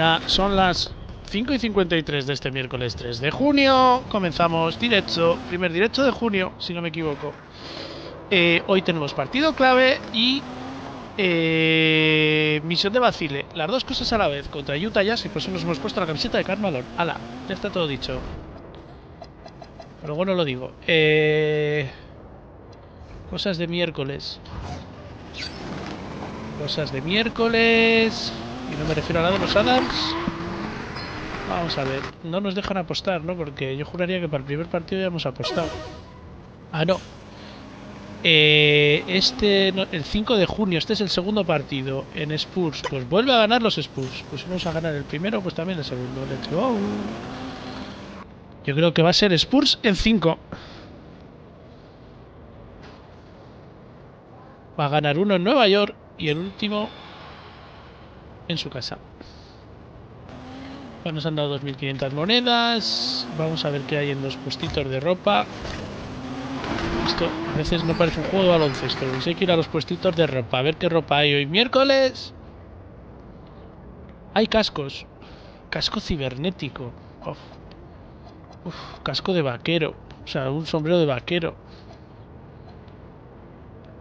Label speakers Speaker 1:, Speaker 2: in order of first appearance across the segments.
Speaker 1: Venga, son las 5:53 de este miércoles 3 de junio. Comenzamos directo, primer directo de junio, si no me equivoco. Hoy tenemos partido clave y misión de vacile. Las dos cosas a la vez, contra Utah Jazz, y por eso nos hemos puesto la camiseta de Carmador. ¡Hala! Ya está todo dicho. Pero bueno, lo digo. Cosas de miércoles. Cosas de miércoles. Y no me refiero a nada de los Adams. Vamos a ver. No nos dejan apostar, ¿no? Porque yo juraría que para el primer partido ya hemos apostado. Ah, no. El 5 de junio, este es el segundo partido en Spurs. Pues vuelve a ganar los Spurs. Pues vamos a ganar el primero, pues también el segundo. Let's go. Yo creo que va a ser Spurs en 5. Va a ganar uno en Nueva York y el último en su casa. Bueno, nos han dado 2.500 monedas. Vamos a ver qué hay en los puestitos de ropa. Esto a veces no parece un juego de baloncesto. Pues hay que ir a los puestitos de ropa. A ver qué ropa hay hoy miércoles. Hay cascos. Casco cibernético. Casco de vaquero. O sea, un sombrero de vaquero.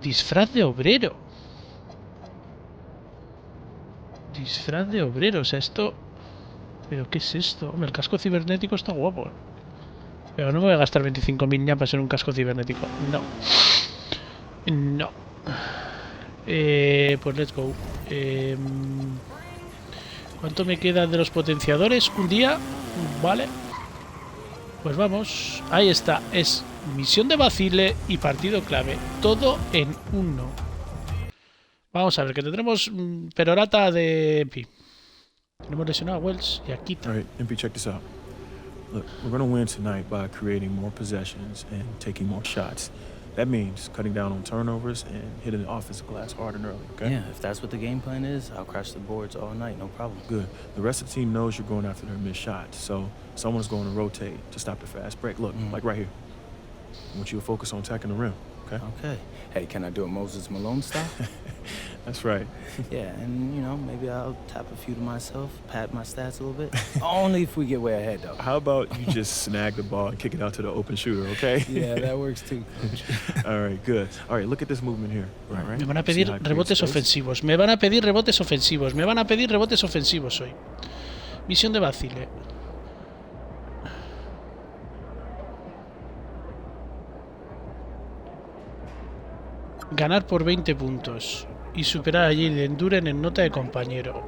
Speaker 1: Disfraz de obrero. Disfraz de obrero. O sea, esto... ¿Pero qué es esto? Hombre, el casco cibernético está guapo. Pero no me voy a gastar 25.000 ñapas en un casco cibernético. No. No. Pues let's go. ¿Cuánto me queda de los potenciadores? Un día. Vale. Pues vamos. Ahí está. Es misión de vacile y partido clave. Todo en uno. Vamos a ver, que tendremos perorata de MP. Tenemos lesionado a Wells y a Kita.
Speaker 2: Alright, MP, check this out. Look, we're going to win tonight by creating more possessions and taking more shots. That means cutting down on turnovers and hitting the offensive glass hard and early, okay?
Speaker 3: Yeah, if that's what the game plan is, I'll crash the boards all night, no problem.
Speaker 2: Good. The rest of the team knows you're going after their missed shots, so someone's going to rotate to stop the fast break. Look, like right here. I want you to focus on attacking the rim, okay?
Speaker 3: Okay. Hey, can I do it Moses Malone style?
Speaker 2: That's right.
Speaker 3: Yeah, and, you know, maybe I'll tap a few to myself, pat my stats a little bit. Only if we get way ahead, though.
Speaker 2: How about you just snag the ball and kick it out to the open shooter, okay?
Speaker 3: Yeah, that works too, coach.
Speaker 2: All right, good. All right, look at this movement here. Right.
Speaker 1: Me van a pedir rebotes ofensivos. Me van a pedir rebotes ofensivos. Me van a pedir rebotes ofensivos hoy. Misión de vacile. Ganar por 20 puntos. Y superar a Jalen Duren en nota de compañero.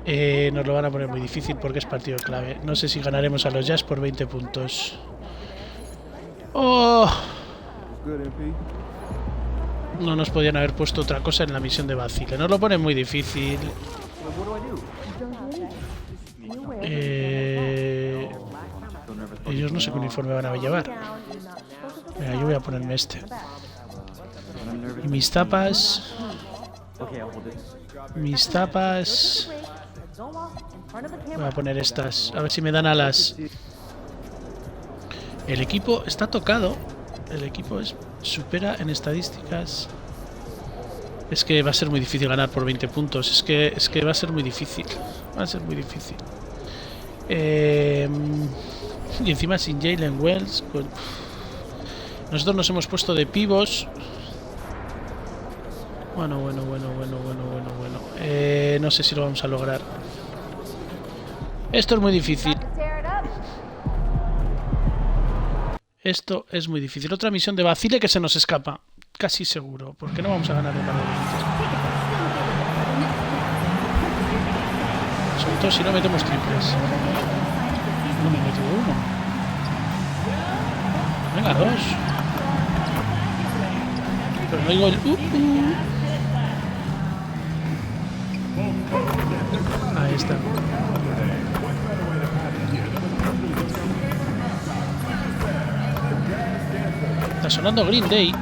Speaker 1: Nos lo van a poner muy difícil porque es partido clave. No sé si ganaremos a los Jazz por 20 puntos. ¡Oh! No nos podían haber puesto otra cosa en la misión de vacile. Nos lo ponen muy difícil. Ellos no sé qué uniforme van a llevar. Mira, yo voy a ponerme este. Y mis tapas. Mis tapas. Voy a poner estas. A ver si me dan alas. El equipo está tocado. El equipo supera en estadísticas. Es que va a ser muy difícil ganar por 20 puntos. Es que va a ser muy difícil. Va a ser muy difícil. Y encima sin Jalen Wells. Nosotros nos hemos puesto de pivos. Bueno. No sé si lo vamos a lograr. Esto es muy difícil. Esto es muy difícil. Otra misión de vacile que se nos escapa. Casi seguro. Porque no vamos a ganar el par de minutos. Sobre todo si no metemos triples. No me he metido uno. Venga, dos. Pero no digo el Ahí está. Está sonando Green Day.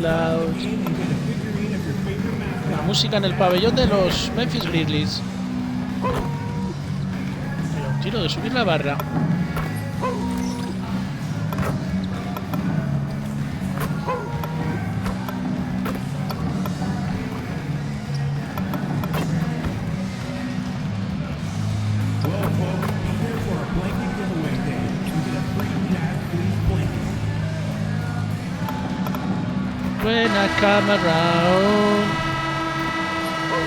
Speaker 1: La música en el pabellón de los Memphis Grizzlies. Un tiro de subir la barra. buena come around.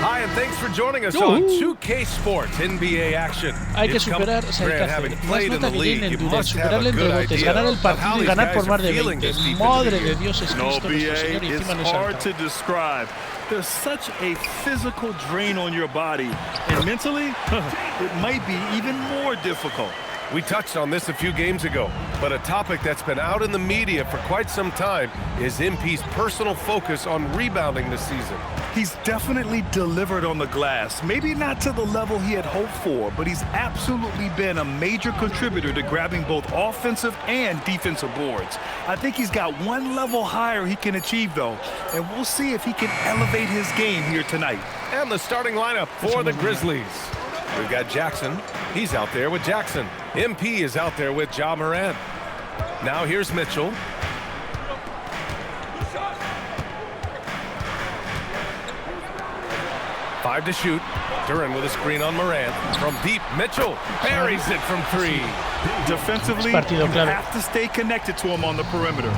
Speaker 4: Hi, and thanks for joining us on 2K Sports NBA action.
Speaker 1: Hay que
Speaker 4: It's come-
Speaker 1: superar, o sea, hay que
Speaker 4: Grant,
Speaker 1: hacer
Speaker 4: having
Speaker 1: más
Speaker 4: played in
Speaker 1: nota
Speaker 4: the
Speaker 1: que
Speaker 4: league,
Speaker 1: tiene
Speaker 4: you
Speaker 1: en
Speaker 4: must have
Speaker 1: superarle
Speaker 4: a
Speaker 1: en
Speaker 4: good
Speaker 1: rebotes,
Speaker 4: idea
Speaker 1: ganar el
Speaker 4: of how
Speaker 1: partido y
Speaker 4: these
Speaker 1: ganar
Speaker 4: guys
Speaker 1: por
Speaker 4: are
Speaker 1: más de
Speaker 4: feeling
Speaker 1: 20.
Speaker 4: this deep into the
Speaker 1: Madre de
Speaker 4: year.
Speaker 1: Dios es
Speaker 5: No,
Speaker 1: Cristo nuestro Señor y
Speaker 5: BA,
Speaker 1: encima
Speaker 5: it's
Speaker 1: no es
Speaker 5: hard
Speaker 1: santo.
Speaker 5: to describe. There's such a physical drain on your body, and mentally, it might be even more difficult.
Speaker 4: We touched on this a few games ago, but a topic that's been out in the media for quite some time is MP's personal focus on rebounding this season.
Speaker 5: He's definitely delivered on the glass. Maybe not to the level he had hoped for, but he's absolutely been a major contributor to grabbing both offensive and defensive boards. I think he's got one level higher he can achieve, though, and we'll see if he can elevate his game here tonight.
Speaker 4: And the starting lineup for the Grizzlies. We've got Jackson. He's out there with Jackson. MP is out there with Ja Morant. Now here's Mitchell. Five to shoot. Duran with a screen on Morant. From deep, Mitchell buries it from three.
Speaker 5: Defensively, you have to stay connected to him on the perimeter.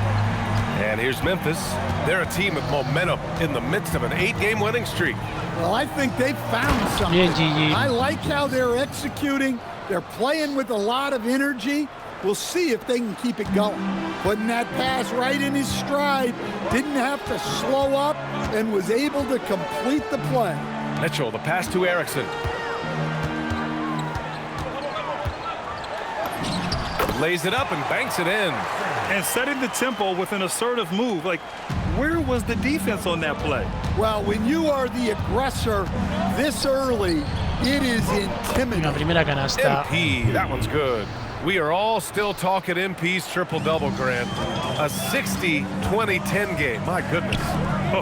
Speaker 4: And here's Memphis. They're a team with momentum in the midst of an 8-game winning streak.
Speaker 6: Well, I think they've found something.
Speaker 1: Bien, Gigi.
Speaker 6: I like how they're executing. They're playing with a lot of energy. We'll see if they can keep it going. Putting that pass right in his stride. Didn't have to slow up and was able to complete the play.
Speaker 4: Mitchell, the pass to Erickson. Lays it up and banks it in.
Speaker 5: And setting the tempo with an assertive move. Like, where was the defense on that play?
Speaker 6: Well, when you are the aggressor this early, it is intimidating.
Speaker 1: Una primera canasta.
Speaker 4: MP, that one's good. We are all still talking MP's triple-double, Grant. A 60-20-10 game. My goodness.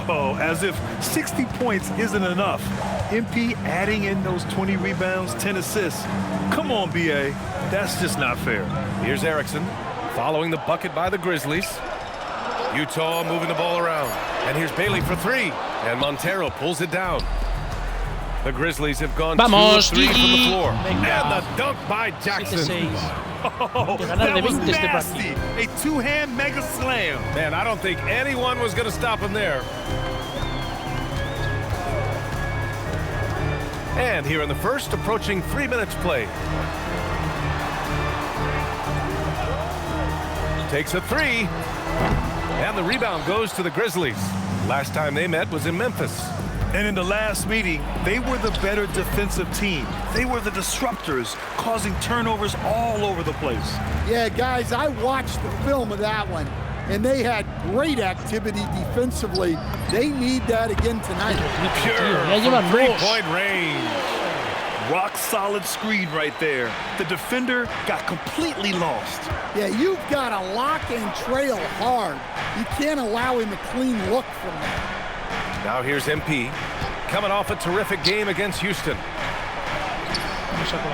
Speaker 5: Oh, as if 60 points isn't enough. MP adding in those 20 rebounds, 10 assists. Come on, BA. That's just not fair.
Speaker 4: Here's Erickson following the bucket by the Grizzlies. Utah moving the ball around. And here's Bailey for three. And Montero pulls it down. The Grizzlies have gone 2 of 3 from the floor.
Speaker 1: Venga.
Speaker 4: And the dunk by Jackson.
Speaker 1: 7-6.
Speaker 5: Oh,
Speaker 1: De ganar de
Speaker 5: that was
Speaker 1: 20 este
Speaker 5: nasty. A two-hand mega slam.
Speaker 4: Man, I don't think anyone was going to stop him there. And here in the first, approaching 3 minutes played. Takes a three. And the rebound goes to the Grizzlies. Last time they met was in Memphis.
Speaker 5: And in the last meeting, they were the better defensive team. They were the disruptors, causing turnovers all over the place.
Speaker 6: Yeah, guys, I watched the film of that one, and they had great activity defensively. They need that again tonight.
Speaker 4: Pure
Speaker 1: Ya llevan
Speaker 4: from
Speaker 1: dos.
Speaker 4: three-point range.
Speaker 5: Rock solid screen right there. The defender got completely lost.
Speaker 6: Yeah, you've got to lock and trail hard. You can't allow him a clean look from that.
Speaker 4: Now here's MP, coming off a terrific game against Houston.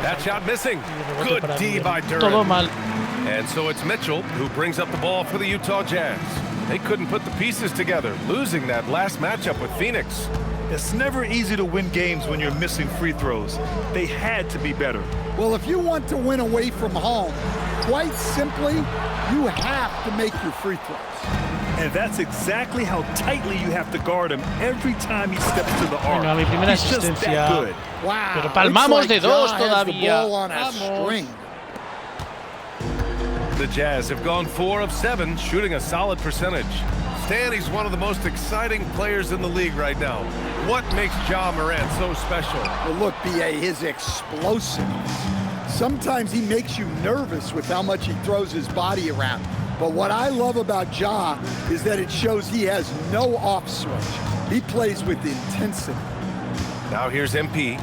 Speaker 4: That shot missing. Good D by
Speaker 1: Todo
Speaker 4: Duran.
Speaker 1: mal.
Speaker 4: And so it's Mitchell who brings up the ball for the Utah Jazz. They couldn't put the pieces together, losing that last matchup with Phoenix.
Speaker 5: It's never easy to win games when you're missing free throws. They had to be better.
Speaker 6: Well, if you want to win away from home, quite simply, you have to make your free throws.
Speaker 5: And that's exactly how tightly you have to guard him every time he steps to the arc.
Speaker 1: Venga, mi primera
Speaker 5: He's just
Speaker 1: asistencia.
Speaker 5: that good.
Speaker 6: Wow.
Speaker 1: Pero palmamos
Speaker 6: looks like
Speaker 1: de dos
Speaker 6: Ja has the
Speaker 1: todavía.
Speaker 6: ball on a
Speaker 1: Vamos.
Speaker 6: string.
Speaker 4: The Jazz have gone 4 of 7, shooting a solid percentage. Stan, he's one of the most exciting players in the league right now. What makes Ja Morant so special?
Speaker 6: Well, look, B.A., his explosiveness. Sometimes he makes you nervous with how much he throws his body around. But what I love about Ja is that it shows he has no off switch. He plays with intensity.
Speaker 4: Now here's MP.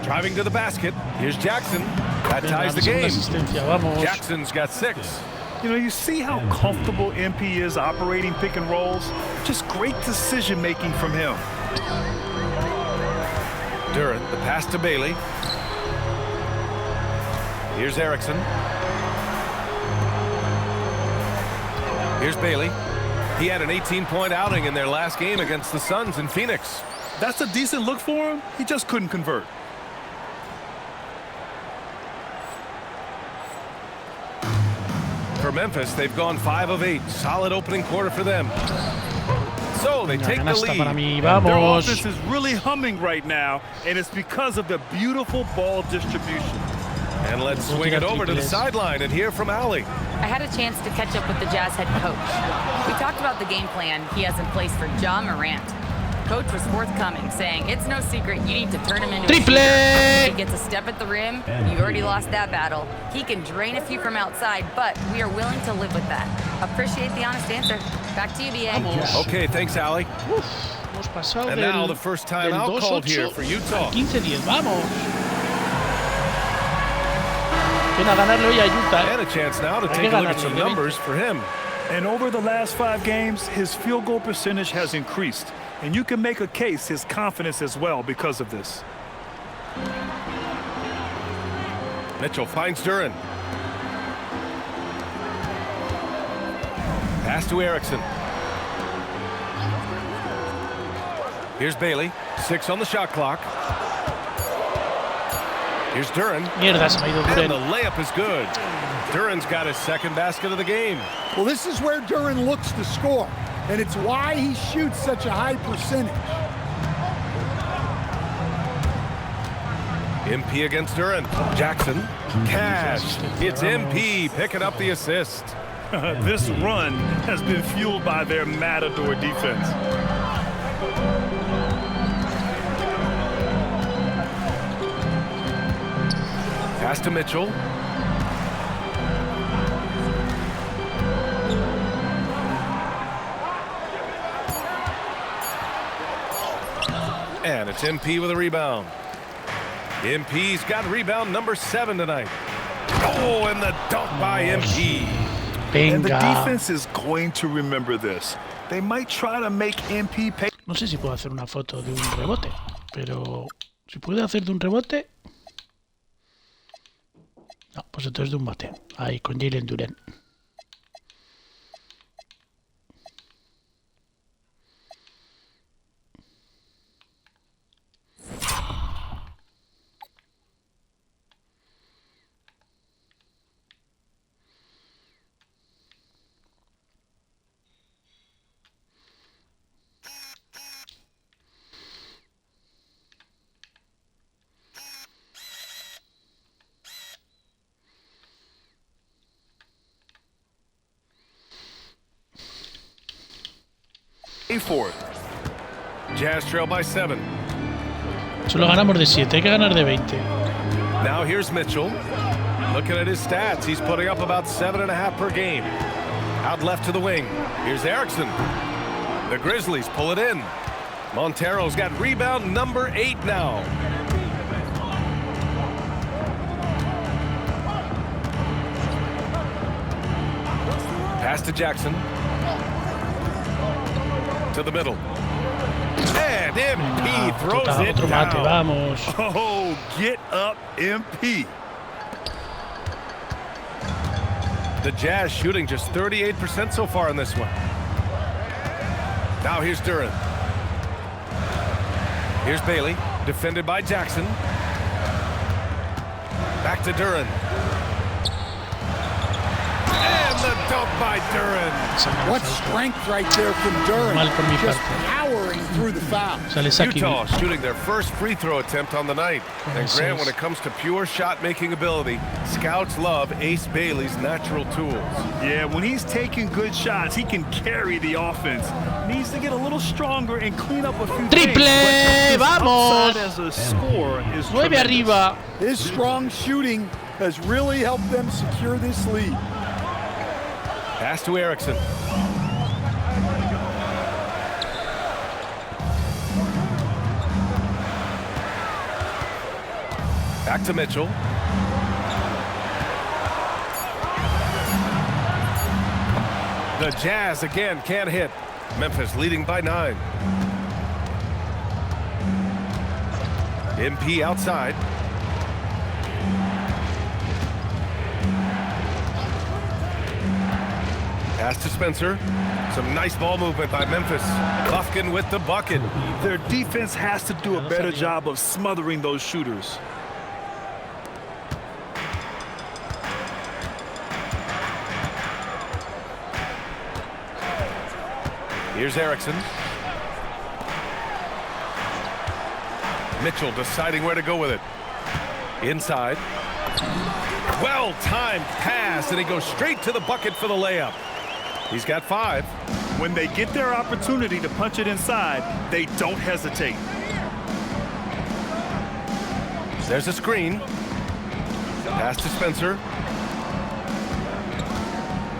Speaker 4: Driving to the basket. Here's Jackson. That
Speaker 1: Venga,
Speaker 4: ties the
Speaker 1: segunda
Speaker 4: game.
Speaker 1: asistencia, vamos.
Speaker 4: Jackson's got 6.
Speaker 5: You know, you see how comfortable MP is operating pick and rolls? Just great decision-making from him.
Speaker 4: Duran, the pass to Bailey. Here's Erickson. Here's Bailey. He had an 18-point outing in their last game against the Suns in Phoenix.
Speaker 5: That's a decent look for him. He just couldn't convert.
Speaker 4: For Memphis, they've gone 5 of 8. Solid opening quarter for them. So they take the
Speaker 1: Canasta para
Speaker 4: lead.
Speaker 1: mí,
Speaker 5: Their
Speaker 1: vamos.
Speaker 5: offense is really humming right now, and it's because of the beautiful ball distribution.
Speaker 4: And let's swing it over to the
Speaker 1: triples.
Speaker 4: sideline and hear from Allie.
Speaker 7: I had a chance to catch up with the Jazz head coach. We talked about the game plan he has in place for Ja Morant. Coach was forthcoming, saying it's no secret you need to turn him into a
Speaker 1: Triple!
Speaker 7: shooter. He gets a step at the rim, you've already lost that battle. He can drain a few from outside, but we are willing to live with that. Appreciate the honest answer. Back to you, BA.
Speaker 4: Okay, thanks, Allie.
Speaker 1: Hemos pasado
Speaker 4: And
Speaker 1: del,
Speaker 4: now the first time
Speaker 1: del
Speaker 4: out called
Speaker 1: 2-8
Speaker 4: here for Utah.
Speaker 1: al 15-10. Vamos. Pena ganarle hoy a Utah.
Speaker 4: And a chance now to
Speaker 1: Hay
Speaker 4: take
Speaker 1: que
Speaker 4: a look at
Speaker 1: ganarle,
Speaker 4: some
Speaker 1: de 20.
Speaker 4: numbers for him.
Speaker 5: And over the last 5 games, his field goal percentage has increased. And you can make a case his confidence as well because of this.
Speaker 4: Mitchell finds Duran. Pass to Erickson. Here's Bailey. 6 on the shot clock. Here's Duran.
Speaker 1: Mierda, se me ha ido
Speaker 4: And the
Speaker 1: Duren.
Speaker 4: layup is good. Duran's got his second basket of the game.
Speaker 6: Well, this is where Duran looks to score, and it's why he shoots such a high percentage.
Speaker 4: MP against Duran. Jackson. Cash. It's MP picking up the assist.
Speaker 5: This run has been fueled by their matador defense.
Speaker 4: Pass to Mitchell. And it's MP with a rebound. MP's got rebound number 7 tonight. Oh, and the dunk by MP.
Speaker 5: And the
Speaker 1: Venga.
Speaker 5: defense is going to remember this. They might try to make MP pay.
Speaker 1: No sé si puedo hacer una foto de un rebote, pero si puedo hacer de un rebote. No, pues entonces de un bate. Ahí, con Jalen Duren.
Speaker 5: For it.
Speaker 4: Jazz trail by 7.
Speaker 1: Solo ganamos de 7, hay que ganar de 20.
Speaker 4: Now here's Mitchell. Looking at his stats, he's putting up about 7.5 per game. Out left to the wing. Here's Erickson. The Grizzlies pull it in. Montero's got rebound number 8 now. Pass to Jackson. To the middle. And MP throws
Speaker 1: Otro
Speaker 4: it
Speaker 1: mate,
Speaker 4: down.
Speaker 1: vamos.
Speaker 5: Oh, get up, MP.
Speaker 4: The Jazz shooting just 38% so far in this one. Now here's Duran. Here's Bailey, defended by Jackson. Back to Duran. And the dunk by Duran.
Speaker 6: What strength right there from Duran.
Speaker 1: Mal por mi
Speaker 6: Just
Speaker 1: parte.
Speaker 6: powering through the foul.
Speaker 1: Sale Saki.
Speaker 4: Utah shooting their first free throw attempt on the night. And Grant, when it comes to pure shot-making ability, scouts love Ace Bailey's natural tools.
Speaker 5: Yeah, when he's taking good shots, he can carry the offense. Needs to get a little stronger and clean up a few
Speaker 1: Triple!
Speaker 5: things. But his
Speaker 1: Vamos!
Speaker 5: upside as a scorer is
Speaker 1: 9
Speaker 5: tremendous.
Speaker 1: arriba.
Speaker 6: His strong shooting has really helped them secure this lead.
Speaker 4: Pass to Erickson. Back to Mitchell. The Jazz again can't hit. Memphis leading by 9. MP outside. Pass to Spencer. Some nice ball movement by Memphis. Lufkin with the bucket.
Speaker 5: Their defense has to do a better job of smothering those shooters.
Speaker 4: Here's Erickson. Mitchell deciding where to go with it. Inside. Well-timed pass, and he goes straight to the bucket for the layup. He's got 5.
Speaker 5: When they get their opportunity to punch it inside, they don't hesitate.
Speaker 4: There's a screen. Pass to Spencer.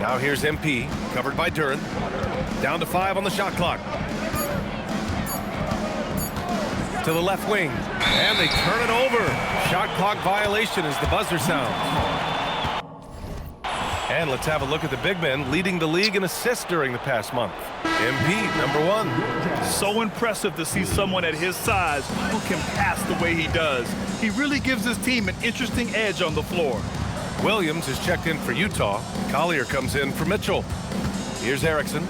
Speaker 4: Now here's MP, covered by Duren. Down to 5 on the shot clock. To the left wing, and they turn it over. Shot clock violation as the buzzer sounds. And let's have a look at the big men leading the league in assists during the past month. MP, number 1.
Speaker 5: So impressive to see someone at his size who can pass the way he does. He really gives his team an interesting edge on the floor.
Speaker 4: Williams is checked in for Utah. Collier comes in for Mitchell. Here's Erickson.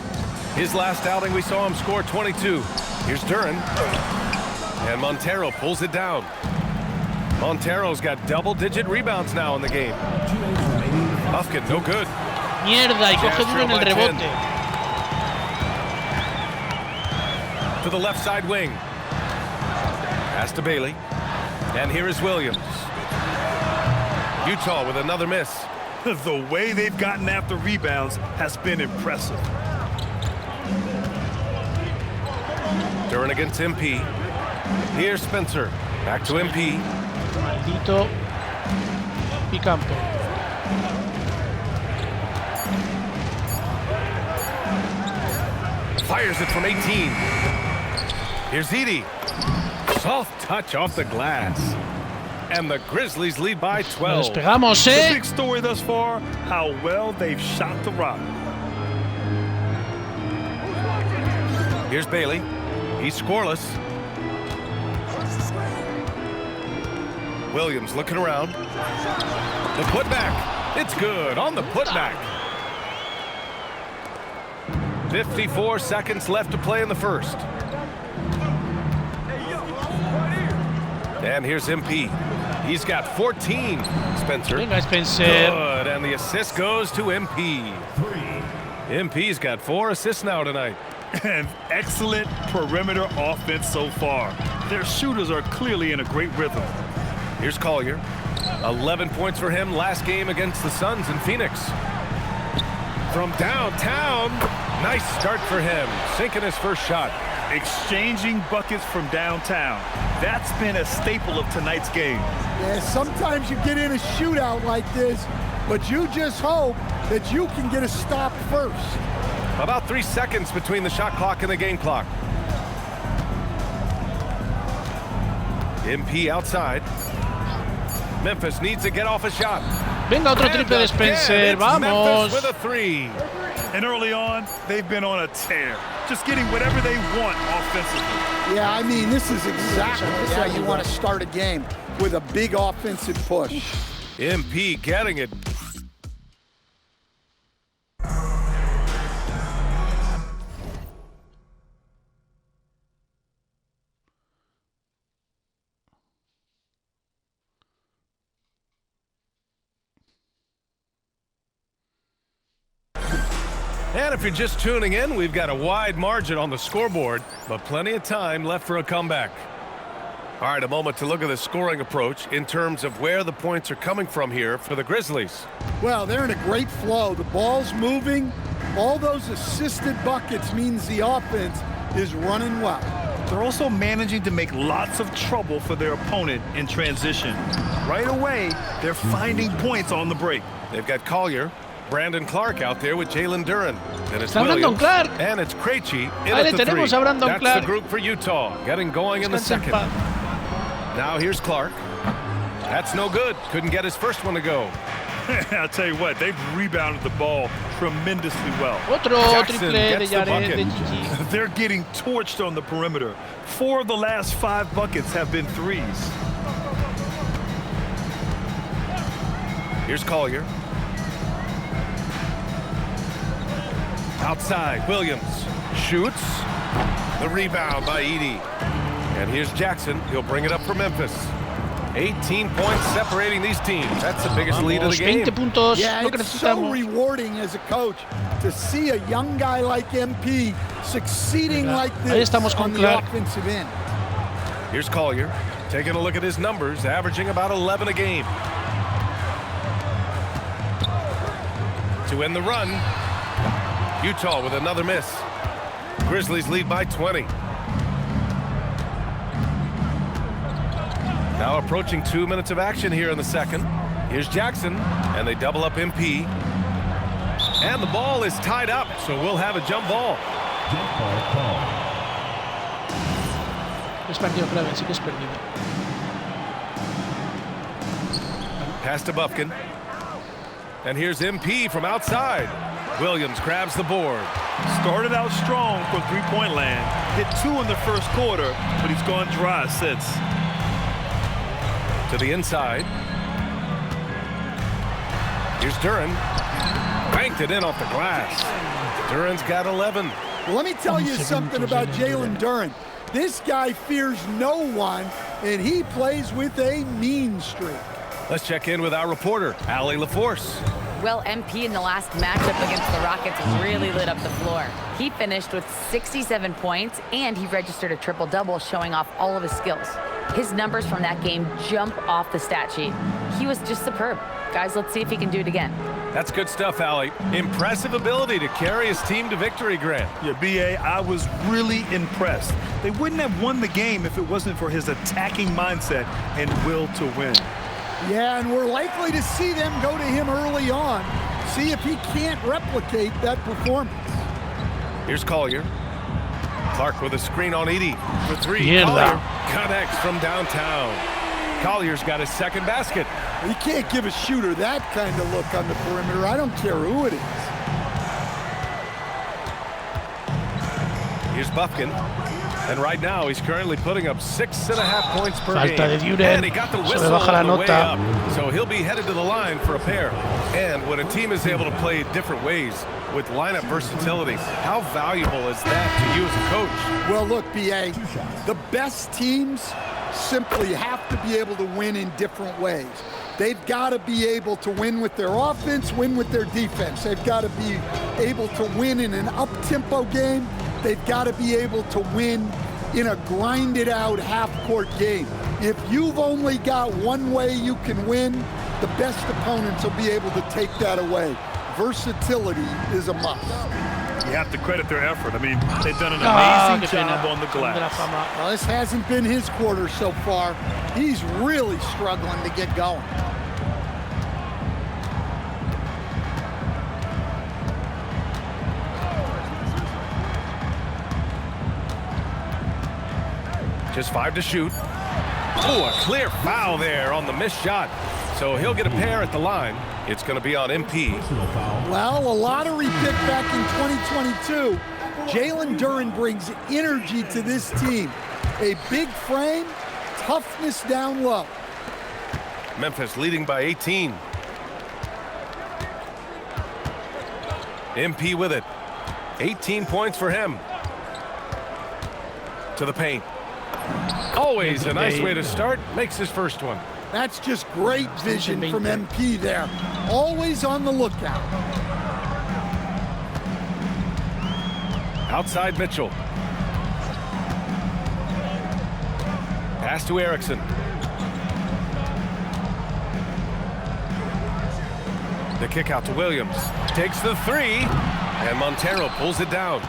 Speaker 4: His last outing, we saw him score 22. Here's Duren. And Montero pulls it down. Montero's got double-digit rebounds now in the game. Buffkin, no good.
Speaker 1: Mierda, y coge Duren el rebote.
Speaker 4: To the left side wing. Pass to Bailey. And here is Williams. Utah with another miss.
Speaker 5: The way they've gotten after rebounds has been impressive.
Speaker 4: Duren against MP. Here's Spencer. Back to MP.
Speaker 1: Maldito Picampo.
Speaker 4: Fires it from 18. Here's Edey. Soft touch off the glass. And the Grizzlies lead by 12.
Speaker 1: Despegamos,
Speaker 5: The big story thus far, how well they've shot the rock.
Speaker 4: Here's Bailey. He's scoreless. Williams looking around. The putback. It's good on the putback. 54 seconds left to play in the first. And here's MP. He's got 14. Spencer.
Speaker 1: Venga, Spencer.
Speaker 4: Good. And the assist goes to MP. MP's got 4 assists now tonight.
Speaker 5: And excellent perimeter offense so far. Their shooters are clearly in a great rhythm.
Speaker 4: Here's Collier. 11 points for him last game against the Suns in Phoenix. From downtown. Nice start for him. Sinking his first shot.
Speaker 5: Exchanging buckets from downtown. That's been a staple of tonight's game.
Speaker 6: Yeah, sometimes you get in a shootout like this, but you just hope that you can get a stop first.
Speaker 4: About 3 seconds between the shot clock and the game clock. MP outside. Memphis needs to get off a shot.
Speaker 1: Venga, otro triple de Spencer. Vamos.
Speaker 4: Memphis with a 3.
Speaker 5: And early on, they've been on a tear. Just getting whatever they want offensively.
Speaker 6: Yeah, I mean, this is exactly how you want to start a game, with a big offensive push.
Speaker 4: MP getting it. And if you're just tuning in, we've got a wide margin on the scoreboard, but plenty of time left for a comeback. All right, a moment to look at the scoring approach in terms of where the points are coming from here for the Grizzlies.
Speaker 6: Well, they're in a great flow. The ball's moving. All those assisted buckets means the offense is running well.
Speaker 5: They're also managing to make lots of trouble for their opponent in transition. Right away, they're finding points on the break.
Speaker 4: They've got Collier, Brandon Clark out there with Jalen Duren. And it's
Speaker 1: Está Brandon
Speaker 4: Williams,
Speaker 1: Clark.
Speaker 4: and it's Krejci in
Speaker 1: Ahí
Speaker 4: at the 3.
Speaker 1: tenemos a Brandon
Speaker 4: That's
Speaker 1: Clark.
Speaker 4: the group for Utah, getting going in the second. Now here's Clark. That's no good. Couldn't get his first one to go.
Speaker 5: I'll tell you what, they've rebounded the ball tremendously well.
Speaker 1: Otro
Speaker 4: Jackson
Speaker 1: triple de
Speaker 4: gets the
Speaker 1: Jared
Speaker 4: bucket.
Speaker 1: de Gigi.
Speaker 5: They're getting torched on the perimeter. 4 of the last 5 buckets have been threes.
Speaker 4: Here's Collier. Outside, Williams shoots. The rebound by Edey. And here's Jackson. He'll bring it up for Memphis. 18 points separating these teams. That's the biggest lead of the game.
Speaker 1: 20 puntos.
Speaker 6: Yeah,
Speaker 1: Lo que
Speaker 6: it's so
Speaker 1: necesitamos.
Speaker 6: rewarding as a coach to see a young guy like MP succeeding like
Speaker 1: Ahí
Speaker 6: this
Speaker 1: estamos con
Speaker 6: on the
Speaker 1: Clark.
Speaker 6: offensive end.
Speaker 4: Here's Collier. Taking a look at his numbers, averaging about 11 a game. To end the run, Utah with another miss. Grizzlies lead by 20. Now approaching 2 minutes of action here in the second. Here's Jackson, and they double up MP. And the ball is tied up, so we'll have a jump ball.
Speaker 1: Es partido clave, así que es perdido.
Speaker 4: Pass to Bufkin. And here's MP from outside. Williams grabs the board.
Speaker 5: Started out strong from three-point land. Hit 2 in the first quarter, but he's gone dry since.
Speaker 4: To the inside. Here's Duren. Banked it in off the glass. Duren's got 11.
Speaker 6: Well, let me tell you something about Jalen Duren. This guy fears no one, and he plays with a mean streak.
Speaker 4: Let's check in with our reporter, Allie LaForce.
Speaker 7: Well, MP in the last matchup against the Rockets really lit up the floor. He finished with 67 points, and he registered a triple-double, showing off all of his skills. His numbers from that game jump off the stat sheet. He was just superb. Guys, let's see if he can do it again.
Speaker 4: That's good stuff, Allie. Impressive ability to carry his team to victory, Grant.
Speaker 5: Yeah, B.A., I was really impressed. They wouldn't have won the game if it wasn't for his attacking mindset and will to win.
Speaker 6: Yeah, and we're likely to see them go to him early on, see if he can't replicate that performance.
Speaker 4: Here's Collier. Clark with a screen on Edey for 3.
Speaker 1: Mierda.
Speaker 4: Collier connects from downtown. Collier's got his second basket.
Speaker 6: You can't give a shooter that kind of look on the perimeter. I don't care who it is.
Speaker 4: Here's Bufkin. And right now, he's currently putting up 6.5 points per
Speaker 1: Falta
Speaker 4: game.
Speaker 1: de Duren.
Speaker 4: And he got the
Speaker 1: Se
Speaker 4: whistle
Speaker 1: le baja la
Speaker 4: on the way
Speaker 1: nota.
Speaker 4: up. So he'll be headed to the line for a pair. And when a team is able to play different ways with lineup versatility, how valuable is that to you as a coach?
Speaker 6: Well, look, B.A., the best teams simply have to be able to win in different ways. They've got to be able to win with their offense, win with their defense. They've got to be able to win in an up-tempo game. They've got to be able to win in a grinded-out half-court game. If you've only got one way you can win, the best opponents will be able to take that away. Versatility is a must.
Speaker 5: You have to credit their effort. I mean, they've done an
Speaker 1: Ah,
Speaker 5: amazing
Speaker 1: qué pena.
Speaker 5: job on the
Speaker 1: De la
Speaker 5: glass.
Speaker 1: fama.
Speaker 6: Well, this hasn't been his quarter so far. He's really struggling to get going.
Speaker 4: Just 5 to shoot. Oh, a clear foul there on the missed shot. So he'll get a pair at the line. It's going to be on MP.
Speaker 6: Well, a lottery pick back in 2022. Jalen Duren brings energy to this team. A big frame, toughness down low.
Speaker 4: Memphis leading by 18. MP with it. 18 points for him. To the paint. Always a nice way to start. Makes his first one.
Speaker 6: That's just great vision from MP there. Always on the lookout.
Speaker 4: Outside Mitchell. Pass to Erickson. The kick out to Williams. Takes the 3. And Montero pulls it down.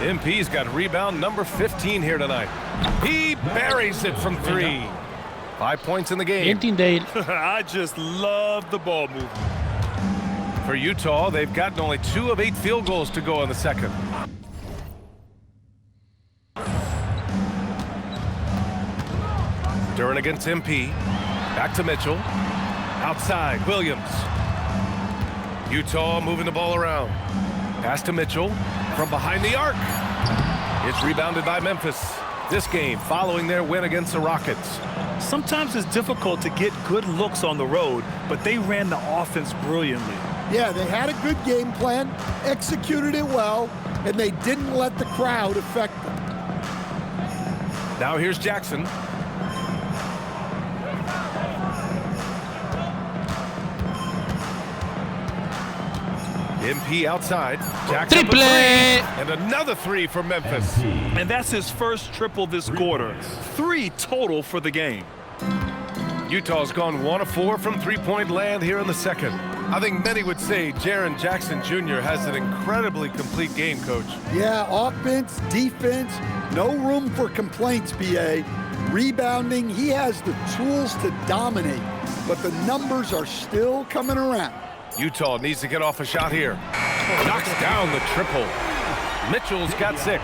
Speaker 4: MP's got rebound number 15 here tonight. He buries it from 3. 5 points in the game.
Speaker 1: Bien, Tyndale.
Speaker 5: I just love the ball movement.
Speaker 4: For Utah, they've gotten only 2 of 8 field goals to go in the second. Duren against MP. Back to Mitchell. Outside, Williams. Utah moving the ball around. Pass to Mitchell from behind the arc. It's rebounded by Memphis. This game following their win against the Rockets.
Speaker 5: Sometimes it's difficult to get good looks on the road, but they ran the offense brilliantly.
Speaker 6: Yeah, they had a good game plan, executed it well, and they didn't let the crowd affect them.
Speaker 4: Now here's Jackson. MP outside. Jackson
Speaker 1: Triple!
Speaker 4: and another three for Memphis.
Speaker 5: And that's his first triple this quarter. 3 total for the game.
Speaker 4: Utah's gone 1 of 4 from three-point land here in the second. I think many would say Jaren Jackson Jr. has an incredibly complete game, Coach.
Speaker 6: Yeah, offense, defense, no room for complaints, BA. Rebounding, he has the tools to dominate, but the numbers are still coming around.
Speaker 4: Utah needs to get off a shot here. Knocks down the triple. Mitchell's got 6.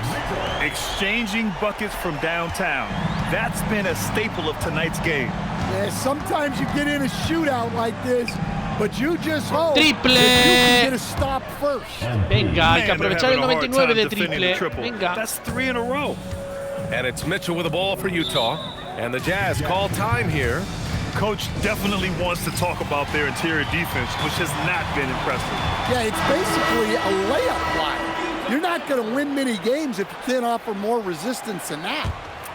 Speaker 5: Exchanging buckets from downtown. That's been a staple of tonight's game.
Speaker 6: Yeah, sometimes you get in a shootout like this, but you just hope
Speaker 1: Triple.
Speaker 6: that you can get a stop first.
Speaker 1: Venga, hay que
Speaker 5: Man, they're
Speaker 1: aprovechar el
Speaker 5: having a hard
Speaker 1: 99 de
Speaker 5: time defending the
Speaker 1: triple.
Speaker 5: triple.
Speaker 1: Venga.
Speaker 5: That's 3 in a row.
Speaker 4: And it's Mitchell with the ball for Utah. And the Jazz call time here.
Speaker 5: Coach definitely wants to talk about their interior defense, which has not been impressive.
Speaker 6: Yeah, it's basically a layup line. You're not going to win many games if you can't offer more resistance than that.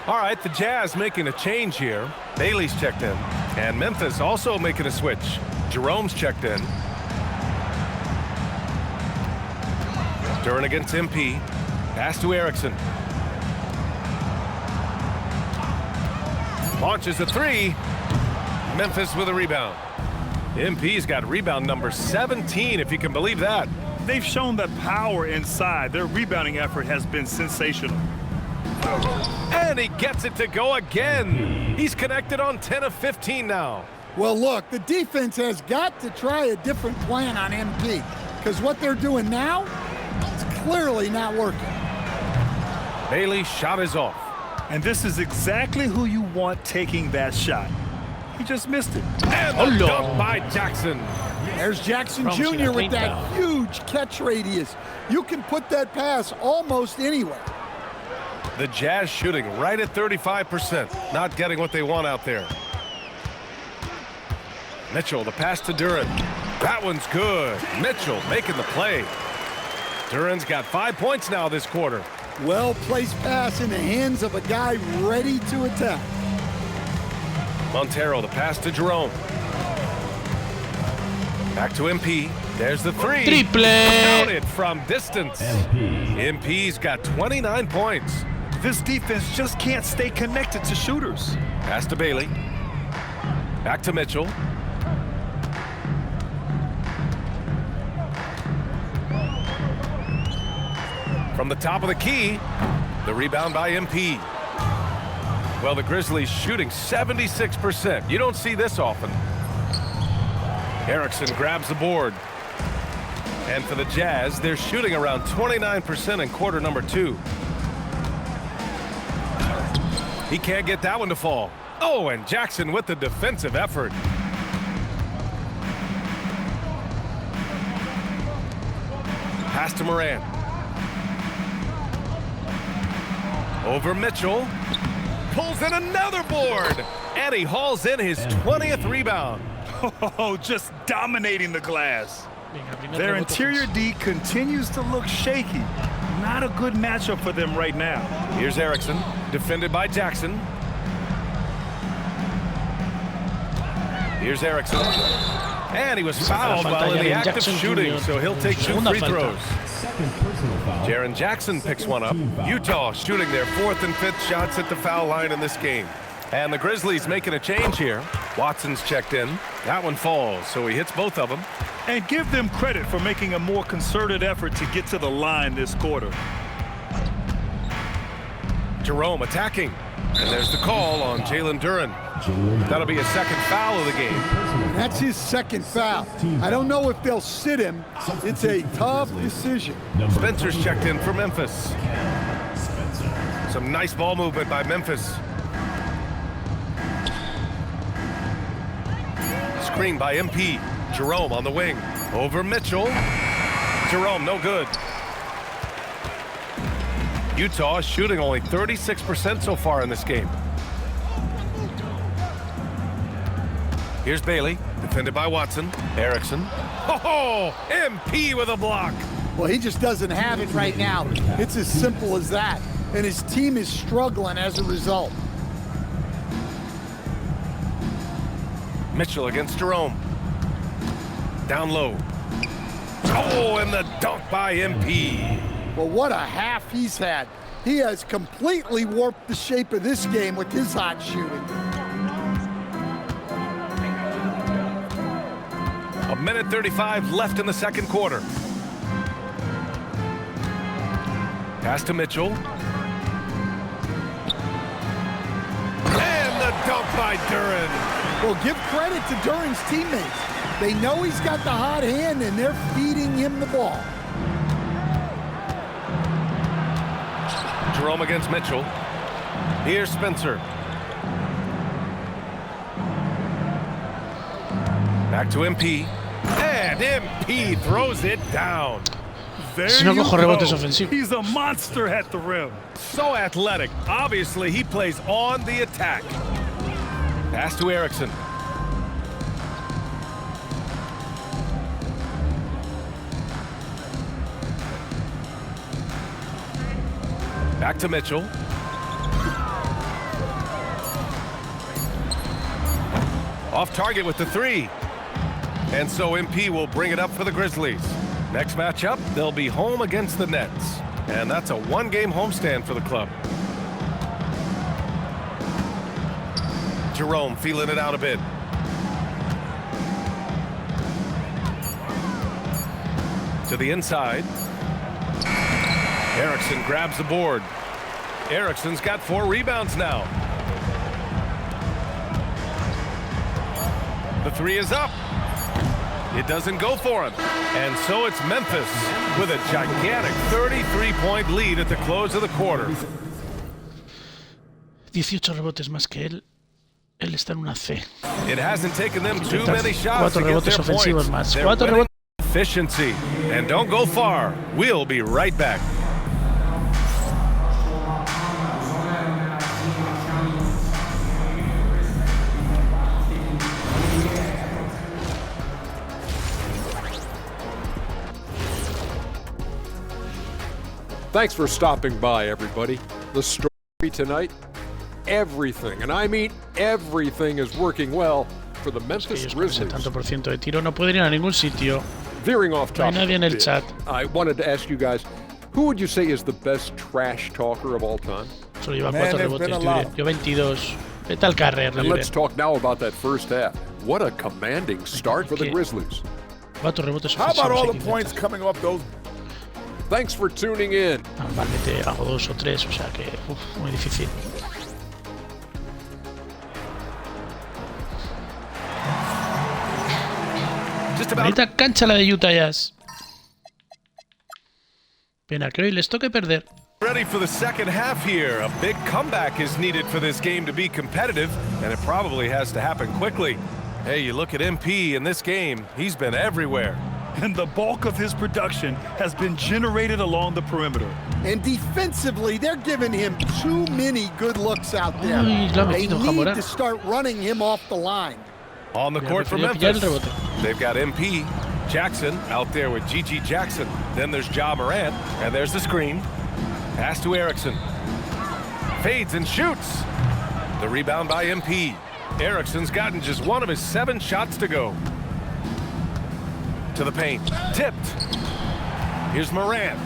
Speaker 4: All right, the Jazz making a change here. Bailey's checked in. And Memphis also making a switch. Jerome's checked in. Duren against MP. Pass to Erickson. Launches a 3. Memphis with a rebound. MP's got rebound number 17, if you can believe that.
Speaker 5: They've shown that power inside. Their rebounding effort has been sensational.
Speaker 4: And he gets it to go again. He's connected on 10 of 15 now.
Speaker 6: Well, look, the defense has got to try a different plan on MP, because what they're doing now is clearly not working.
Speaker 4: Bailey's shot is off.
Speaker 5: And this is exactly who you want taking that shot. He just missed it.
Speaker 4: And the dunk by Jackson.
Speaker 6: There's Jackson Jr. with that huge catch radius. You can put that pass almost anywhere.
Speaker 4: The Jazz shooting right at 35%. Not getting what they want out there. Mitchell, the pass to Duren. That one's good. Mitchell making the play. Duren's got 5 points now this quarter.
Speaker 6: Well-placed pass in the hands of a guy ready to attack.
Speaker 4: Montero, the pass to Jerome. Back to MP. There's the 3.
Speaker 1: Triple.
Speaker 4: Counted from distance. MP's got 29 points.
Speaker 5: This defense just can't stay connected to shooters.
Speaker 4: Pass to Bailey. Back to Mitchell. From the top of the key, the rebound by MP. Well, the Grizzlies shooting 76%. You don't see this often. Erickson grabs the board. And for the Jazz, they're shooting around 29% in quarter number 2. He can't get that one to fall. Oh, and Jackson with the defensive effort. Pass to Moran. Over Mitchell. Pulls in another board. And he hauls in his 20th rebound.
Speaker 5: Oh, just dominating the glass.
Speaker 1: Venga, primer
Speaker 5: Their
Speaker 1: rebote,
Speaker 5: interior D continues to look shaky. Not a good matchup for them right now.
Speaker 4: Here's Erickson, defended by Jackson. Here's Erickson. And he was fouled while in the act of shooting, so he'll take 2 free throws. Jaren Jackson picks one up. Utah shooting their 4th and 5th shots at the foul line in this game. And the Grizzlies making a change here. Watson's checked in. That one falls, so he hits both of them.
Speaker 5: And give them credit for making a more concerted effort to get to the line this quarter.
Speaker 4: Jerome attacking. And there's the call on Jalen Duren. That'll be a second foul of the game.
Speaker 6: That's his second foul. I don't know if they'll sit him. It's a tough decision.
Speaker 4: Spencer's checked in for Memphis. Some nice ball movement by Memphis. Screen by MP. Jerome on the wing. Over Mitchell. Jerome, no good. Utah shooting only 36% so far in this game. Here's Bailey, defended by Watson. Erickson. Oh, MP with a block.
Speaker 6: Well, he just doesn't have it right now. It's as simple as that. And his team is struggling as a result.
Speaker 4: Mitchell against Jerome. Down low. Oh, and the dunk by MP.
Speaker 6: Well, what a half he's had. He has completely warped the shape of this game with his hot shooting.
Speaker 4: A minute 35 left in the second quarter. Pass to Mitchell. And the dunk by Duren.
Speaker 6: Well, give credit to Duren's teammates. They know he's got the hot hand, and they're feeding him the ball.
Speaker 4: Jerome against Mitchell. Here's Spencer. Back to MP. And MP throws it down.
Speaker 5: There
Speaker 1: Si no
Speaker 5: you
Speaker 1: cojo rebotes
Speaker 5: go.
Speaker 1: ofensivos.
Speaker 5: He's a monster at the rim.
Speaker 4: So athletic. Obviously, he plays on the attack. Pass to Erickson. Back to Mitchell. Off target with the three. And so MP will bring it up for the Grizzlies. Next matchup, they'll be home against the Nets. And that's a one-game homestand for the club. Jerome feeling it out a bit. To the inside. Erickson grabs the board. Erickson's got 4 rebounds now. The three is up. It doesn't go for him. And so it's Memphis with a gigantic 33-point lead at the close of the quarter.
Speaker 1: 18 rebotes más que él. Él está en una C.
Speaker 4: It hasn't taken them too many shots
Speaker 1: 4
Speaker 4: to get
Speaker 1: rebotes
Speaker 4: their
Speaker 1: ofensivos
Speaker 4: points.
Speaker 1: más.
Speaker 4: They're
Speaker 1: 4
Speaker 4: winning
Speaker 1: rebotes.
Speaker 4: efficiency. And don't go far. We'll be right back.
Speaker 8: Thanks for stopping by, everybody. The story tonight, everything, and I mean everything, is working well for the Memphis
Speaker 1: Ellos con ese
Speaker 8: Grizzlies.
Speaker 1: tanto por ciento de tiro no pueden ir a ningún sitio.
Speaker 8: Veering off
Speaker 1: No hay
Speaker 8: topic
Speaker 1: nadie en
Speaker 8: a
Speaker 1: el
Speaker 8: bit,
Speaker 1: chat.
Speaker 8: I wanted to ask you guys, who would you say is the best trash talker of all time?
Speaker 1: Solo lleva
Speaker 9: Man,
Speaker 1: 4
Speaker 9: there's
Speaker 1: rebotes
Speaker 9: been a
Speaker 1: libre.
Speaker 9: lot.
Speaker 1: Yo 22. Vete al carrera
Speaker 8: And
Speaker 1: libre.
Speaker 8: let's talk now about that first half. What a commanding start for the
Speaker 1: Okay.
Speaker 8: Grizzlies.
Speaker 1: 4 rebotes
Speaker 9: How about
Speaker 1: ofensivos.
Speaker 9: all
Speaker 1: hay
Speaker 9: the
Speaker 1: que
Speaker 9: points
Speaker 1: intentar.
Speaker 9: coming off those?
Speaker 8: Thanks for tuning in.
Speaker 1: Normalmente hago 2 o 3, o sea que muy difícil.
Speaker 4: Just about
Speaker 1: Bonita cancha la de Utah Jazz. Pena que hoy les toque perder.
Speaker 4: ready for the second half here. A big comeback is needed for this game to be competitive, and it probably has to happen quickly. Hey, you look at MP in this game, he's been everywhere.
Speaker 5: And the bulk of his production has been generated along the perimeter.
Speaker 6: And defensively, they're giving him too many good looks out there.
Speaker 1: Uy, lo ha
Speaker 6: They
Speaker 1: metido
Speaker 6: need
Speaker 1: Zamora.
Speaker 6: to start running him off the line.
Speaker 4: On the
Speaker 1: Mira,
Speaker 4: court for
Speaker 1: prefirió pillar el
Speaker 4: Memphis.
Speaker 1: rebote.
Speaker 4: They've got MP, Jackson out there with Gigi Jackson. Then there's Ja Morant, and there's the screen. Pass to Erickson. Fades and shoots. The rebound by MP. Erickson's gotten just one of his 7 shots to go. To the paint. Tipped. Here's Morant.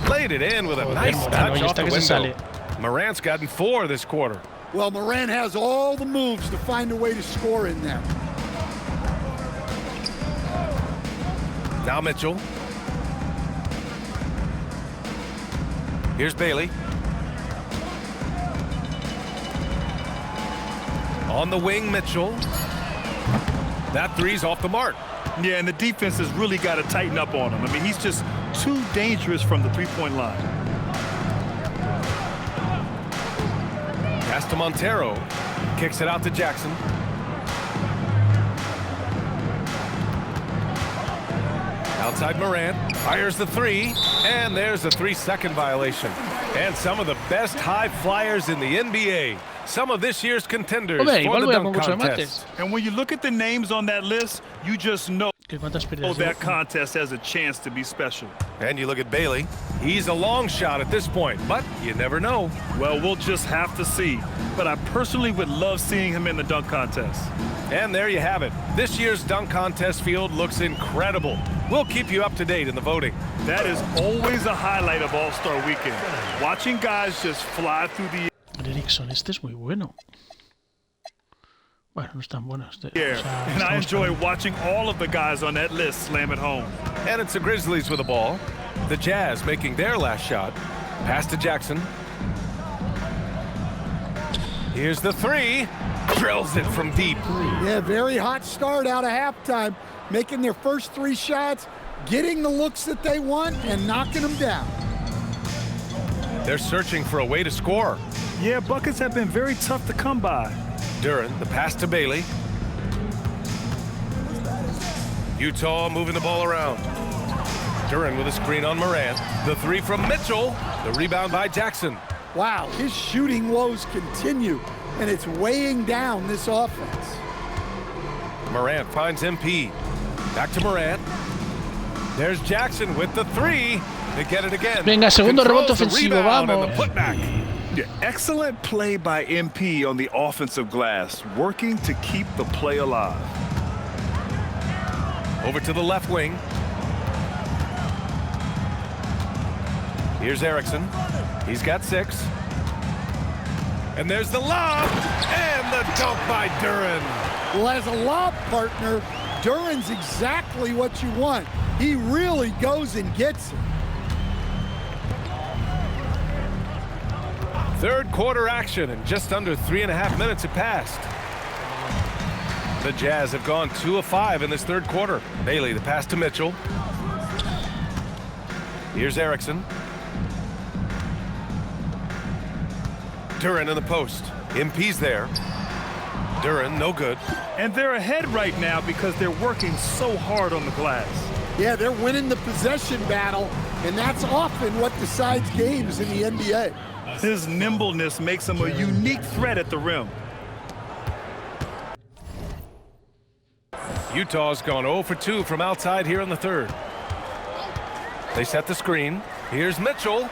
Speaker 4: Played it in with a
Speaker 1: Joder,
Speaker 4: nice
Speaker 1: Morant,
Speaker 4: touch
Speaker 1: oye,
Speaker 4: off
Speaker 1: está
Speaker 4: the
Speaker 1: que se
Speaker 4: window. Morant's gotten 4 this quarter.
Speaker 6: Well, Morant has all the moves to find a way to score in there.
Speaker 4: Now Mitchell. Here's Bailey. On the wing, Mitchell. That three's off the mark.
Speaker 5: Yeah, and the defense has really got to tighten up on him. I mean, he's just too dangerous from the three-point line.
Speaker 4: Pass to Montero. Kicks it out to Jackson. Outside Morant. Fires the three. And there's a 3-second violation. And some of the best high flyers in the NBA. Some of this year's contenders
Speaker 1: Hombre,
Speaker 4: for
Speaker 1: igual
Speaker 4: the
Speaker 1: voy a
Speaker 4: dunk
Speaker 1: concurso de
Speaker 4: contest.
Speaker 1: mates.
Speaker 5: And when you look at the names on that list, you just know
Speaker 1: ¿Qué cuántas pérdidas
Speaker 5: that
Speaker 1: llevo?
Speaker 5: contest has a chance to be special.
Speaker 4: And you look at Bailey. He's a long shot at this point, but you never know.
Speaker 5: Well, we'll just have to see. But I personally would love seeing him in the dunk contest.
Speaker 4: And there you have it. This year's dunk contest field looks incredible. We'll keep you up to date in the voting.
Speaker 5: That is always a highlight of All-Star Weekend. Watching guys just fly through the
Speaker 1: Erickson, este es muy bueno. Bueno, no es tan bueno.
Speaker 5: air. And I enjoy watching all of the guys on that list slam it home.
Speaker 4: And it's the Grizzlies with the ball. The Jazz making their last shot. Pass to Jackson. Here's the three. Drills it from deep.
Speaker 6: Yeah, very hot start out of halftime. Making their first 3 shots, getting the looks that they want, and knocking them down.
Speaker 4: They're searching for a way to score.
Speaker 5: Yeah, buckets have been very tough to come by.
Speaker 4: Duren, the pass to Bailey. Utah moving the ball around. Duren with a screen on Morant. The three from Mitchell. The rebound by Jackson.
Speaker 6: Wow, his shooting woes continue, and it's weighing down this offense.
Speaker 4: Morant finds MP. Back to Morant. There's Jackson with the three. They get it again.
Speaker 1: Venga, segundo rebote
Speaker 4: Controls the
Speaker 1: ofensivo,
Speaker 4: rebound and
Speaker 1: vamos.
Speaker 4: the putback.
Speaker 5: Yeah, excellent play by MP on the offensive glass, working to keep the play alive.
Speaker 4: Over to the left wing. Here's Erickson. He's got 6. And there's the lob. And the dunk by Duren.
Speaker 6: Well, as a lob partner, Duren's exactly what you want. He really goes and gets it.
Speaker 4: Third quarter action, and just under 3.5 minutes have passed. The Jazz have gone 2 of 5 in this third quarter. Bailey, the pass to Mitchell. Here's Erickson. Duren in the post. MP's there. Duren, no good.
Speaker 5: And they're ahead right now because they're working so hard on the glass.
Speaker 6: Yeah, they're winning the possession battle, and that's often what decides games in the NBA.
Speaker 5: His nimbleness makes him a unique threat at the rim.
Speaker 4: Utah's gone 0 for 2 from outside here in the third. They set the screen. Here's Mitchell.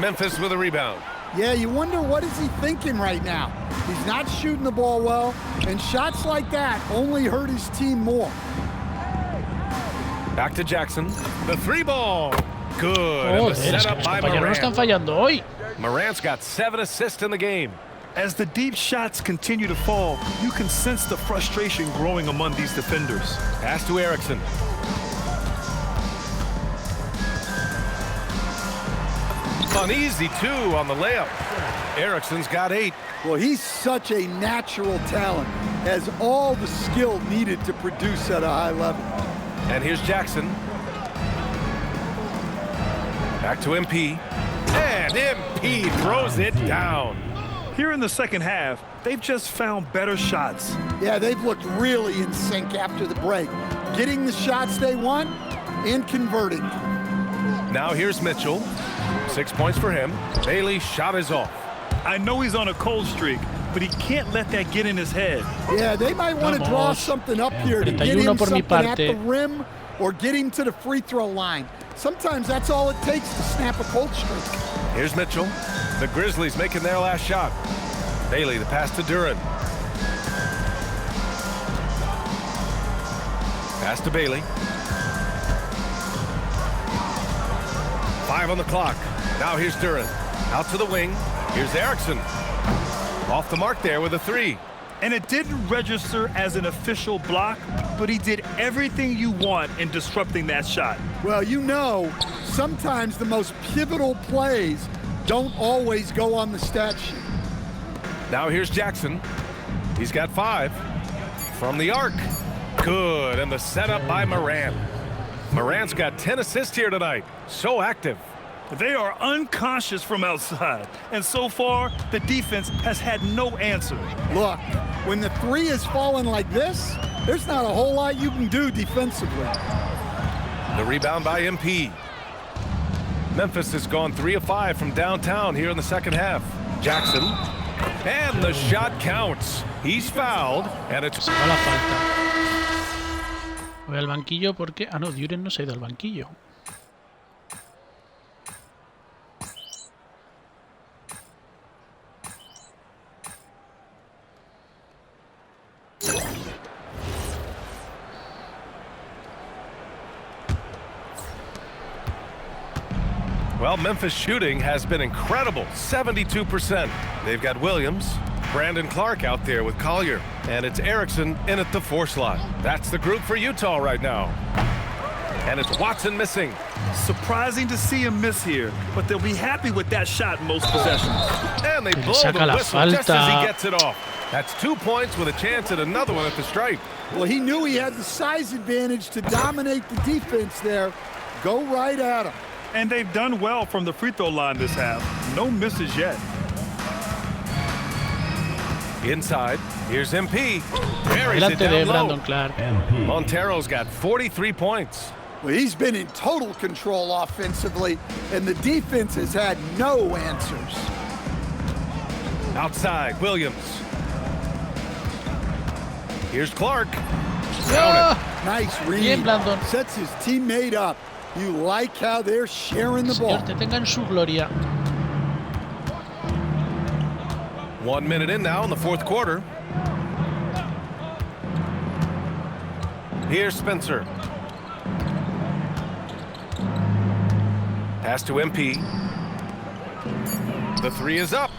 Speaker 4: Memphis with a rebound.
Speaker 6: Yeah, you wonder what is he thinking right now. He's not shooting the ball well, and shots like that only hurt his team more.
Speaker 4: Back to Jackson. The 3 ball. Good. And the
Speaker 1: Joder, es que
Speaker 4: setup
Speaker 1: los
Speaker 4: by
Speaker 1: compañeros no están
Speaker 4: Morant.
Speaker 1: fallando hoy.
Speaker 4: Morant's got 7 assists in the game.
Speaker 5: As the deep shots continue to fall, you can sense the frustration growing among these defenders.
Speaker 4: Pass to Erickson. An easy 2 on the layup. Erickson's got 8.
Speaker 6: Well, he's such a natural talent, has all the skill needed to produce at a high level.
Speaker 4: And here's Jackson. Back to MP. And MP throws it down.
Speaker 5: Here in the second half, they've just found better shots.
Speaker 6: Yeah, they've looked really in sync after the break, getting the shots they want and converting.
Speaker 4: Now here's Mitchell. 6 points for him. Bailey's shot is off.
Speaker 5: I know he's on a cold streak, but he can't let that get in his head.
Speaker 6: Yeah, they might want to draw something up here to get
Speaker 1: 31
Speaker 6: him
Speaker 1: por mi
Speaker 6: something at
Speaker 1: parte.
Speaker 6: the rim or get him to the free throw line. Sometimes that's all it takes to snap a cold streak.
Speaker 4: Here's Mitchell. The Grizzlies making their last shot. Bailey, the pass to Duren. Pass to Bailey. 5 on the clock. Now here's Duren. Out to the wing. Here's Erickson. Off the mark there with a 3.
Speaker 5: And it didn't register as an official block, but he did everything you want in disrupting that shot.
Speaker 6: Well, you know, sometimes the most pivotal plays don't always go on the stat sheet.
Speaker 4: Now here's Jackson. He's got 5. From the arc. Good. And the setup by Morant. Morant's got 10 assists here tonight. So active.
Speaker 5: They are unconscious from outside, and so far, the defense has had no answer.
Speaker 6: Look, when the 3 is falling like this, there's not a whole lot you can do defensively.
Speaker 4: The rebound by MP. Memphis has gone 3 of 5 from downtown here in the second half. Jackson. And the shot counts. He's fouled, and it's...
Speaker 1: Se va la falta. Voy al banquillo porque... Ah, no, Duren no se ha ido al banquillo.
Speaker 4: Well, Memphis shooting has been incredible, 72%. They've got Williams, Brandon Clark out there with Collier, and it's Erickson in at the 4 slot. That's the group for Utah right now. And it's Watson missing.
Speaker 5: Surprising to see him miss here, but they'll be happy with that shot in most possessions.
Speaker 4: And they blow the whistle just as he gets it off. That's 2 points with a chance at another one at the stripe.
Speaker 6: Well, he knew he had the size advantage to dominate the defense there. Go right at him.
Speaker 5: And they've done well from the free throw line this half. No misses yet.
Speaker 4: Inside, here's MP.
Speaker 1: Delante de Brandon Clark.
Speaker 4: Montero's got 43 points.
Speaker 6: Well, he's been in total control offensively, and the defense has had no answers.
Speaker 4: Outside, Williams. Here's Clark.
Speaker 6: Nice read.
Speaker 1: Bien, Brandon.
Speaker 6: Sets his teammate up. You like how they're sharing the ball.
Speaker 1: Señor, te tenga en su gloria.
Speaker 4: 1 minute in now in the 4th quarter. Here's Spencer. Pass to MP. The 3 is up.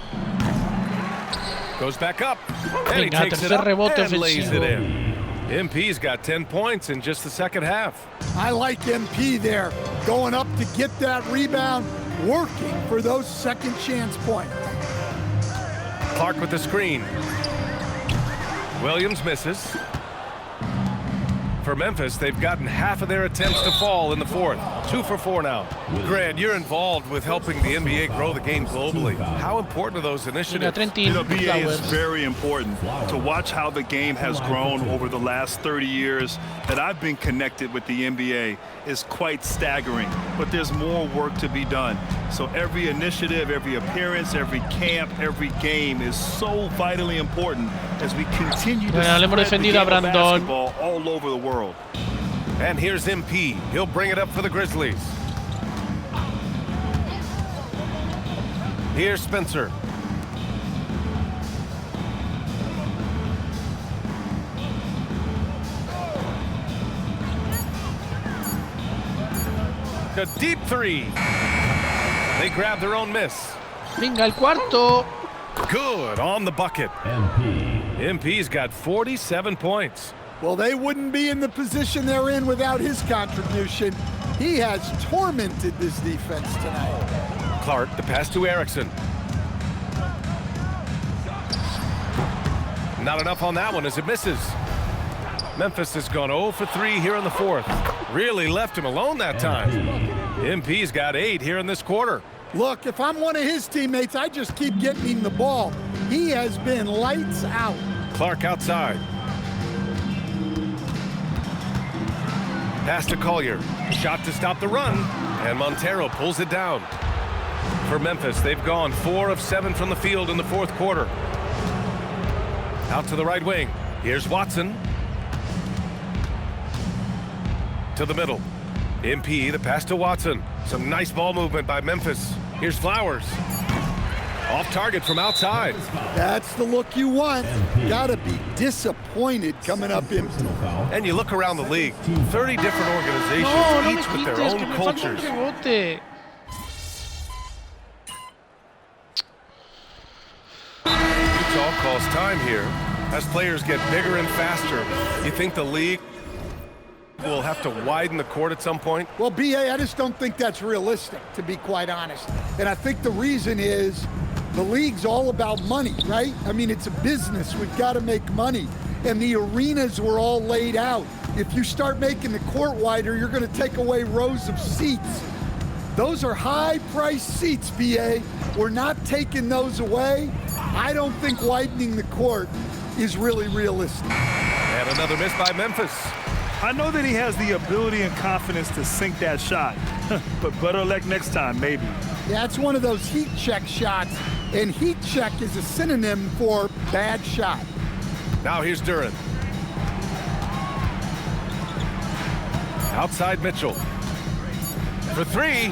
Speaker 4: Goes back up. And he takes it up and lays it in. MP's got 10 points in just the second half.
Speaker 6: I like MP there, going up to get that rebound, working for those second chance points.
Speaker 4: Clark with the screen. Williams misses. For Memphis, they've gotten half of their attempts to fall in the 4th. 2 for 4 now. Grant, you're involved with helping the NBA grow the game globally. How important are those initiatives?
Speaker 5: BA is very important to watch how the game has grown over the last 30 years that I've been connected with the NBA is quite staggering, but there's more work to be done. So every initiative, every appearance, every camp, every game is so vitally important as we continue to spread the game of basketball all over the world.
Speaker 4: And here's MP. He'll bring it up for the Grizzlies. Here's Spencer. A deep 3. They grab their own miss.
Speaker 1: Venga, el cuarto.
Speaker 4: Good on the bucket. MP's got 47 points.
Speaker 6: Well, they wouldn't be in the position they're in without his contribution. He has tormented this defense tonight.
Speaker 4: Clark, the pass to Erickson. Not enough on that one as it misses. Memphis has gone 0 for 3 here in the 4th. Really left him alone that time. MP's got 8 here in this quarter.
Speaker 6: Look, if I'm one of his teammates, I just keep getting him the ball. He has been lights out.
Speaker 4: Clark outside. Pass to Collier. Shot to stop the run. And Montero pulls it down. For Memphis, they've gone 4 of 7 from the field in the 4th quarter. Out to the right wing. Here's Watson. To the middle. MP, the pass to Watson. Some nice ball movement by Memphis. Here's Flowers. Off target from outside.
Speaker 6: That's the look you want. Gotta be disappointed coming up empty.
Speaker 4: And you look around the league, 30 different organizations, each with their own cultures. Utah calls time here. As players get bigger and faster, you think the league will have to widen the court at some point?
Speaker 6: Well, BA, I just don't think that's realistic, to be quite honest. And I think the reason is the league's all about money, right? I mean, it's a business. We've got to make money. And the arenas were all laid out. If you start making the court wider, you're going to take away rows of seats. Those are high-priced seats, BA. We're not taking those away. I don't think widening the court is really realistic.
Speaker 4: And another miss by Memphis.
Speaker 5: I know that he has the ability and confidence to sink that shot, but better luck next time, maybe.
Speaker 6: Yeah, it's one of those heat check shots, and heat check is a synonym for bad shot.
Speaker 4: Now here's Duran. Outside Mitchell. For 3.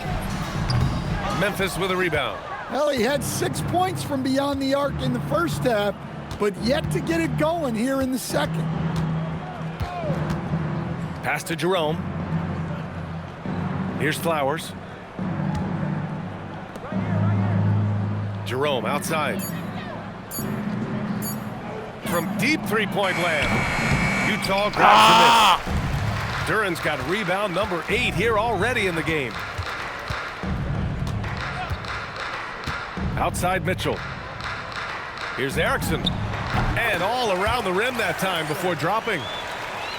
Speaker 4: Memphis with a rebound.
Speaker 6: Well, he had 6 points from beyond the arc in the first half, but yet to get it going here in the second.
Speaker 4: Pass to Jerome. Here's Flowers. Jerome outside. From deep three-point land. Utah grabs the miss. Duran's got rebound number 8 here already in the game. Outside Mitchell. Here's Erickson. And all around the rim that time before dropping.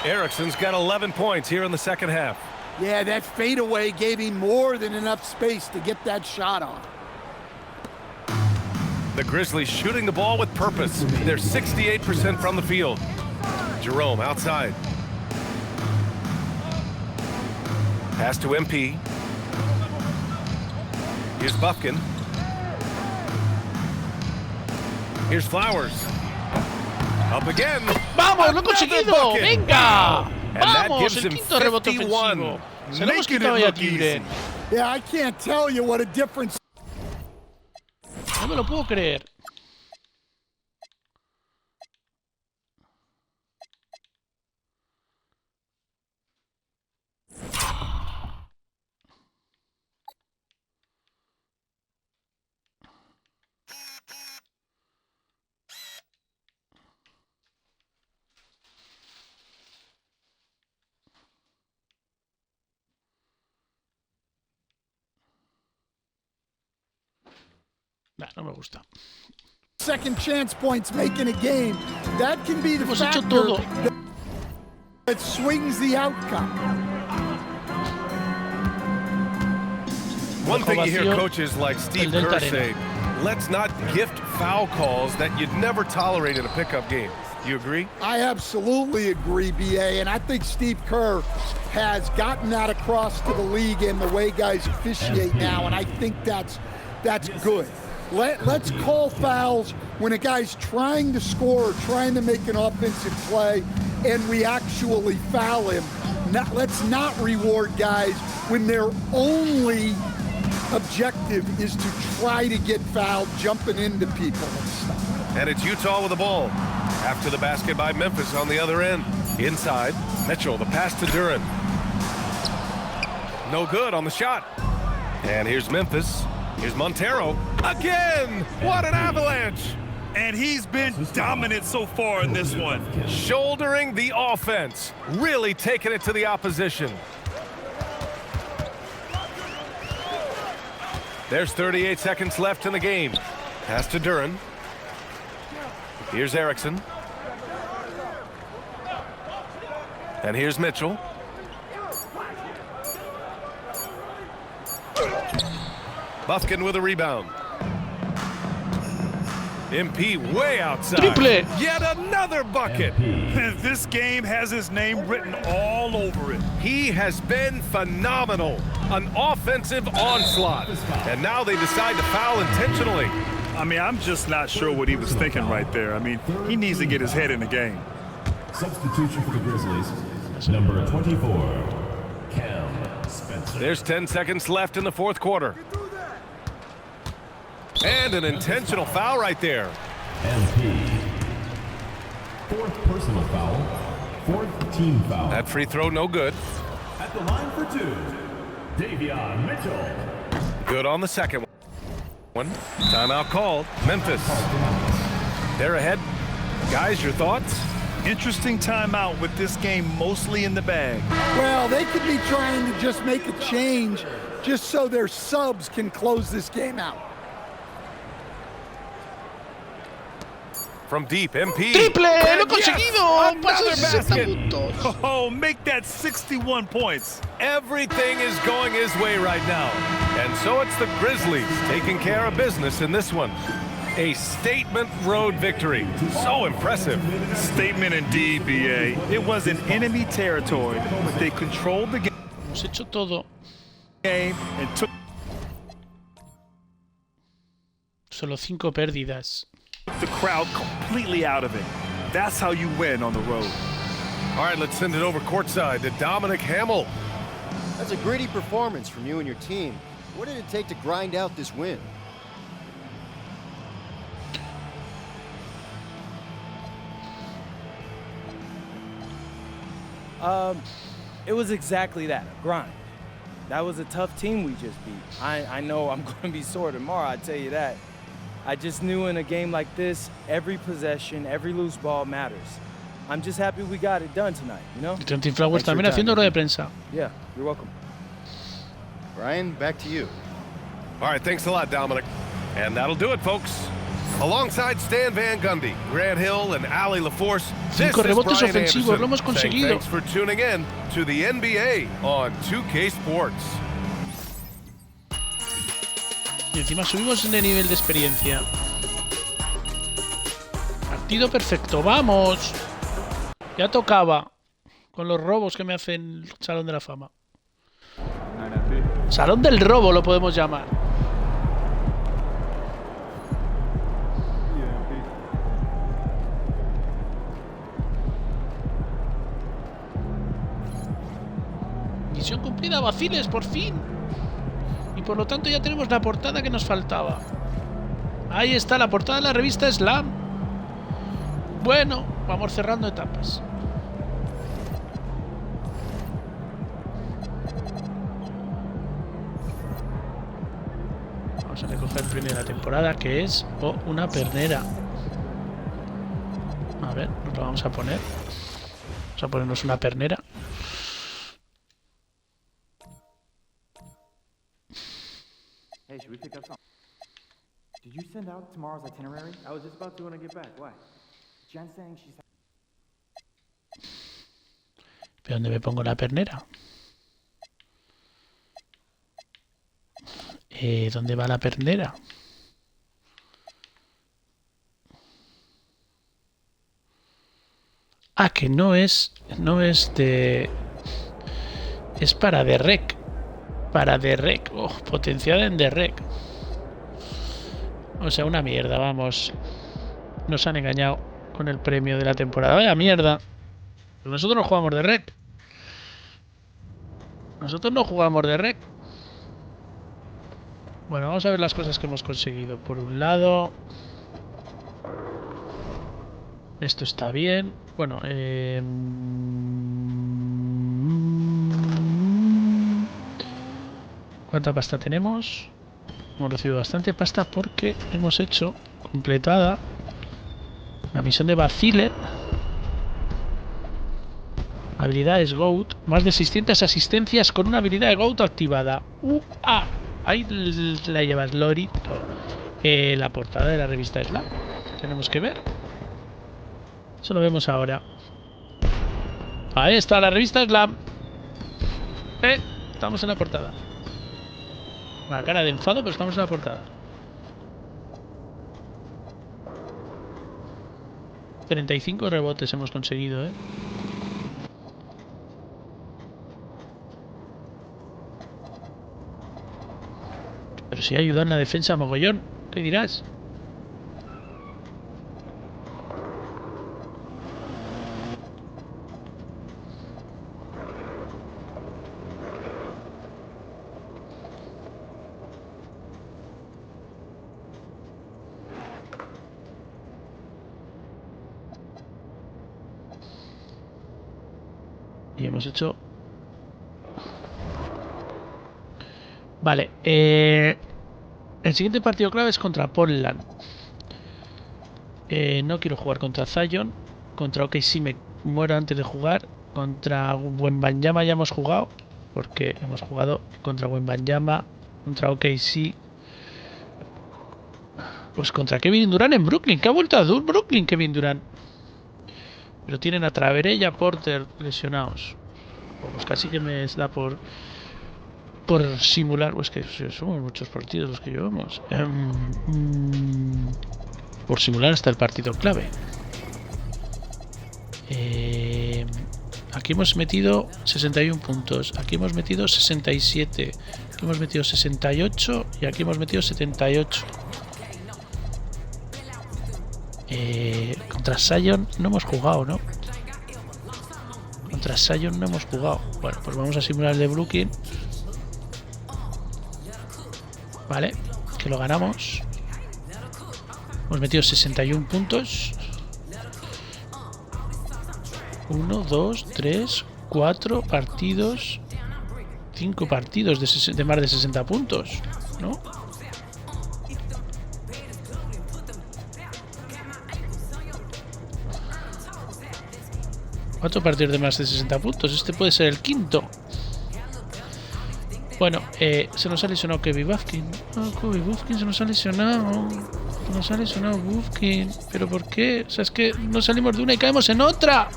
Speaker 4: Erickson's got 11 points here in the second half.
Speaker 6: Yeah, that fadeaway gave him more than enough space to get that shot on.
Speaker 4: The Grizzlies shooting the ball with purpose. They're 68% from the field. Jerome outside. Pass to MP. Here's Bufkin. Here's Flowers. Up again.
Speaker 1: ¡Vamos, lo he conseguido! ¡Venga!
Speaker 4: And that
Speaker 1: ¡Vamos!
Speaker 4: gives
Speaker 1: El
Speaker 4: him
Speaker 1: quinto rebote
Speaker 4: 51.
Speaker 1: ofensivo. Se lo hemos
Speaker 5: Making
Speaker 1: quitado
Speaker 5: it
Speaker 1: ya
Speaker 5: look
Speaker 1: libre.
Speaker 5: easy.
Speaker 6: Yeah, I can't tell you what a difference.
Speaker 1: No me lo puedo creer. Nah, no me gusta.
Speaker 6: Second chance points making a game. That can be the
Speaker 1: Hemos hecho
Speaker 6: factor
Speaker 1: todo.
Speaker 6: that swings the outcome.
Speaker 4: One thing you hear
Speaker 1: Vacío,
Speaker 4: coaches like Steve
Speaker 1: el Delta
Speaker 4: Kerr
Speaker 1: Arena.
Speaker 4: say, let's not gift foul calls that you'd never tolerate in a pickup game. You agree?
Speaker 6: I absolutely agree, BA, and I think Steve Kerr has gotten that across to the league and the way guys officiate now, and I think that's good. Let's call fouls when a guy's trying to score or trying to make an offensive play and we actually foul him. Let's not reward guys when their only objective is to try to get fouled, jumping into people and stuff.
Speaker 4: And it's Utah with the ball. After the basket by Memphis on the other end. Inside, Mitchell, the pass to Duran. No good on the shot. And here's Memphis. Here's Montero. Again! What an avalanche!
Speaker 5: And he's been dominant so far in this one.
Speaker 4: Shouldering the offense. Really taking it to the opposition. There's 38 seconds left in the game. Pass to Duran. Here's Erickson. And here's Mitchell. Bufkin with a rebound. MP way outside.
Speaker 1: Triple.
Speaker 4: Yet another bucket.
Speaker 5: This game has his name written all over it.
Speaker 4: He has been phenomenal. An offensive onslaught. And now they decide to foul intentionally.
Speaker 5: I mean, I'm just not sure what he was thinking right there. I mean, he needs to get his head in the game.
Speaker 9: Substitution for the Grizzlies, number 24, Cam Spencer.
Speaker 4: There's 10 seconds left in the fourth quarter. And an intentional foul right there.
Speaker 9: MP. Fourth personal foul, fourth team foul.
Speaker 4: That free throw no good.
Speaker 9: At the line for two, Davion Mitchell.
Speaker 4: Good on the second one. Timeout called. Memphis. They're ahead. Guys, your thoughts?
Speaker 5: Interesting timeout with this game mostly in the bag.
Speaker 6: Well, they could be trying to just make a change just so their subs can close this game out.
Speaker 4: From deep, MP.
Speaker 1: ¡Triple! ¡Lo he
Speaker 4: And
Speaker 1: conseguido!
Speaker 4: yes,
Speaker 1: ¡Paso de
Speaker 4: another
Speaker 1: 60
Speaker 4: basket.
Speaker 1: puntos!
Speaker 5: Oh, make that 61 points.
Speaker 4: Everything is going his way right now. And so it's the Grizzlies taking care of business in this one. A statement road victory. So impressive.
Speaker 5: Statement indeed, BA. It was in enemy territory, but they controlled the
Speaker 1: Hemos hecho todo.
Speaker 5: game and took
Speaker 1: Solo 5 pérdidas.
Speaker 5: the crowd completely out of it. That's how you win on the road.
Speaker 4: All right, let's send it over courtside to Dominic Hamill.
Speaker 10: That's a gritty performance from you and your team. What did it take to grind out this win?
Speaker 3: It was exactly that, a grind. That was a tough team we just beat. I know I'm going to be sore tomorrow, I tell you that. I just knew in a game like this, every possession, every loose ball matters. I'm just happy we got it done tonight, you know?
Speaker 1: Trentin Flowers también haciendo rueda de prensa.
Speaker 3: Yeah, you're welcome.
Speaker 10: Brian, back to you.
Speaker 4: All right, thanks a lot, Dominic. And that'll do it, folks. Alongside Stan Van Gundy, Grant Hill, and Ali LaForce, this
Speaker 1: 5
Speaker 4: is
Speaker 1: rebotes
Speaker 4: Brian
Speaker 1: ofensivos,
Speaker 4: Anderson
Speaker 1: lo hemos
Speaker 4: saying
Speaker 1: conseguido.
Speaker 4: thanks for tuning in to the NBA on 2K Sports.
Speaker 1: Y encima subimos de nivel de experiencia. Partido perfecto, ¡vamos! Ya tocaba. Con los robos que me hace el Salón de la Fama. Salón del robo lo podemos llamar. Misión cumplida, Vaciles, por fin. Y por lo tanto ya tenemos la portada que nos faltaba. Ahí está la portada de la revista Slam. Bueno, vamos cerrando etapas. Vamos a recoger el premio de la temporada, que es una pernera. A ver, nos lo vamos a poner. Vamos a ponernos una pernera.
Speaker 11: Hey, should we pick up something? Did you send out tomorrow's itinerary? I was just about to when I get back. Why? Jen's saying she's...
Speaker 1: ¿Pero dónde me pongo la pernera? ¿Dónde va la pernera? Ah, que no es de... Es para de rec. Para de rec. Oh, potenciada en de rec. O sea, una mierda, vamos. Nos han engañado con el premio de la temporada. Vaya mierda. Pero nosotros no jugamos de rec. Nosotros no jugamos de rec. Bueno, vamos a ver las cosas que hemos conseguido. Por un lado... Esto está bien. Bueno, ¿cuánta pasta tenemos? Hemos recibido bastante pasta porque hemos hecho completada la misión de Vacile. Habilidades GOAT. Más de 600 asistencias con una habilidad de GOAT activada. Ahí la llevas, Lori. La portada de la revista Slam. Tenemos que ver. Eso lo vemos ahora. Ahí está la revista Slam. Estamos en la portada. Una cara de enfado, pero estamos en la portada. 35 rebotes hemos conseguido, Pero si ayuda en la defensa mogollón, ¿qué dirás? Y hemos hecho... Vale, el siguiente partido clave es contra Portland. No quiero jugar contra Zion. Contra OKC me muero antes de jugar. Contra Wembanyama ya hemos jugado. Porque hemos jugado contra Wembanyama, contra OKC. Pues contra Kevin Durant en Brooklyn. Que ha vuelto a Brooklyn Kevin Durant. Pero tienen a Traveré y a Porter lesionados. Pues casi que me da por simular. Pues que somos muchos partidos los que llevamos. Por simular hasta el partido clave. Aquí hemos metido 61 puntos. Aquí hemos metido 67. Aquí hemos metido 68. Y aquí hemos metido 78. Contra Zion no hemos jugado, ¿no? Contra Zion no hemos jugado. Bueno, pues vamos a simular el de Brooklyn. Vale, que lo ganamos. Hemos metido 61 puntos. 1, 2, 3, 4 partidos. 5 partidos de más de 60 puntos, ¿no? 4 partidos de más de 60 puntos. Este puede ser el quinto. Bueno, se nos ha lesionado Kevin Bufkin. Kobe Bufkin se nos ha lesionado. Se nos ha lesionado Bufkin. ¿Pero por qué? O sea, es que no salimos de una y caemos en otra.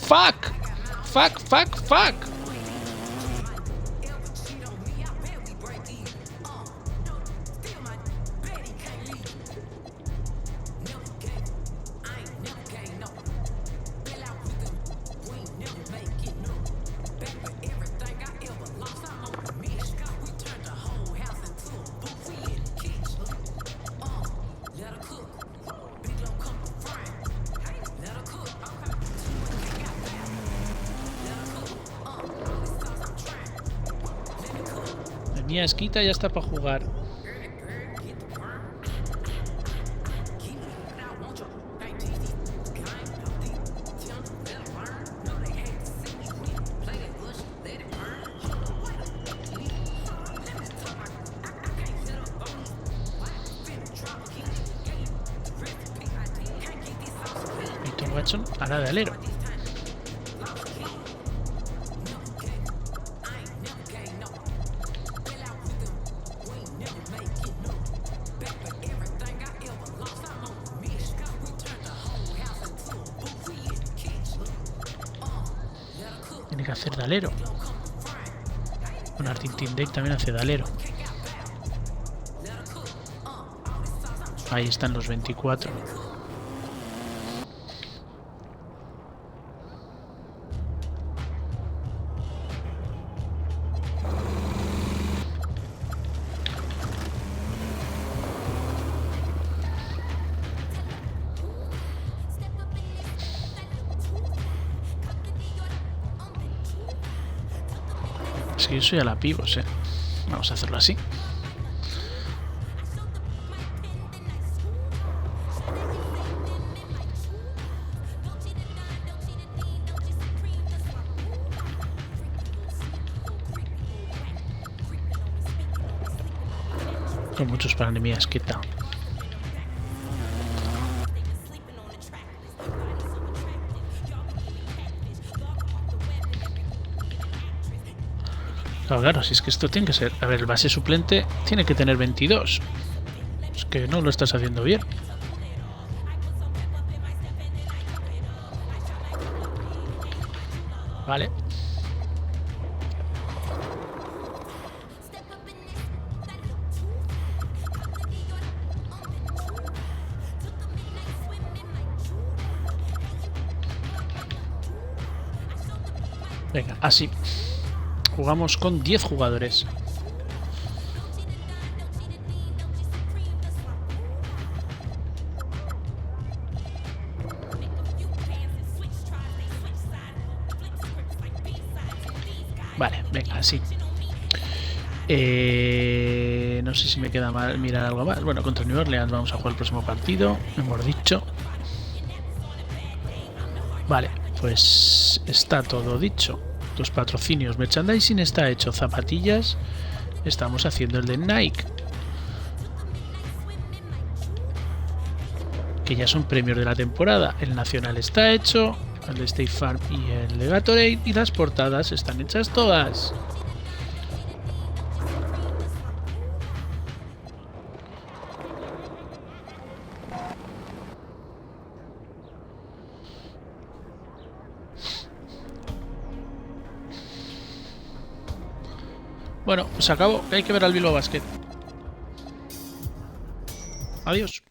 Speaker 1: ¡Fuck! ¡Fuck, fuck, fuck! Mi esquita ya está para jugar. Víctor Watson hará de alero. Tiene que hacer de alero. Bueno, Artin Deck también hace de alero. Ahí están los 24. Es que yo soy a la pivos, Vamos a hacerlo así. Con muchos para mi esquita. Claro, si es que esto tiene que ser... A ver, el base suplente tiene que tener 22. Es que no lo estás haciendo bien. Vale. Venga, así. Jugamos con 10 jugadores. Vale, venga, así. No sé si me queda mal mirar algo más. Bueno, contra New Orleans vamos a jugar el próximo partido. Hemos dicho. Vale, pues está todo dicho. Los patrocinios, merchandising está hecho, zapatillas, estamos haciendo el de Nike, que ya son premios de la temporada. El nacional está hecho, el de State Farm y el de Gatorade, y las portadas están hechas todas. Bueno, se acabó, que hay que ver al Bilbao Basket. Adiós.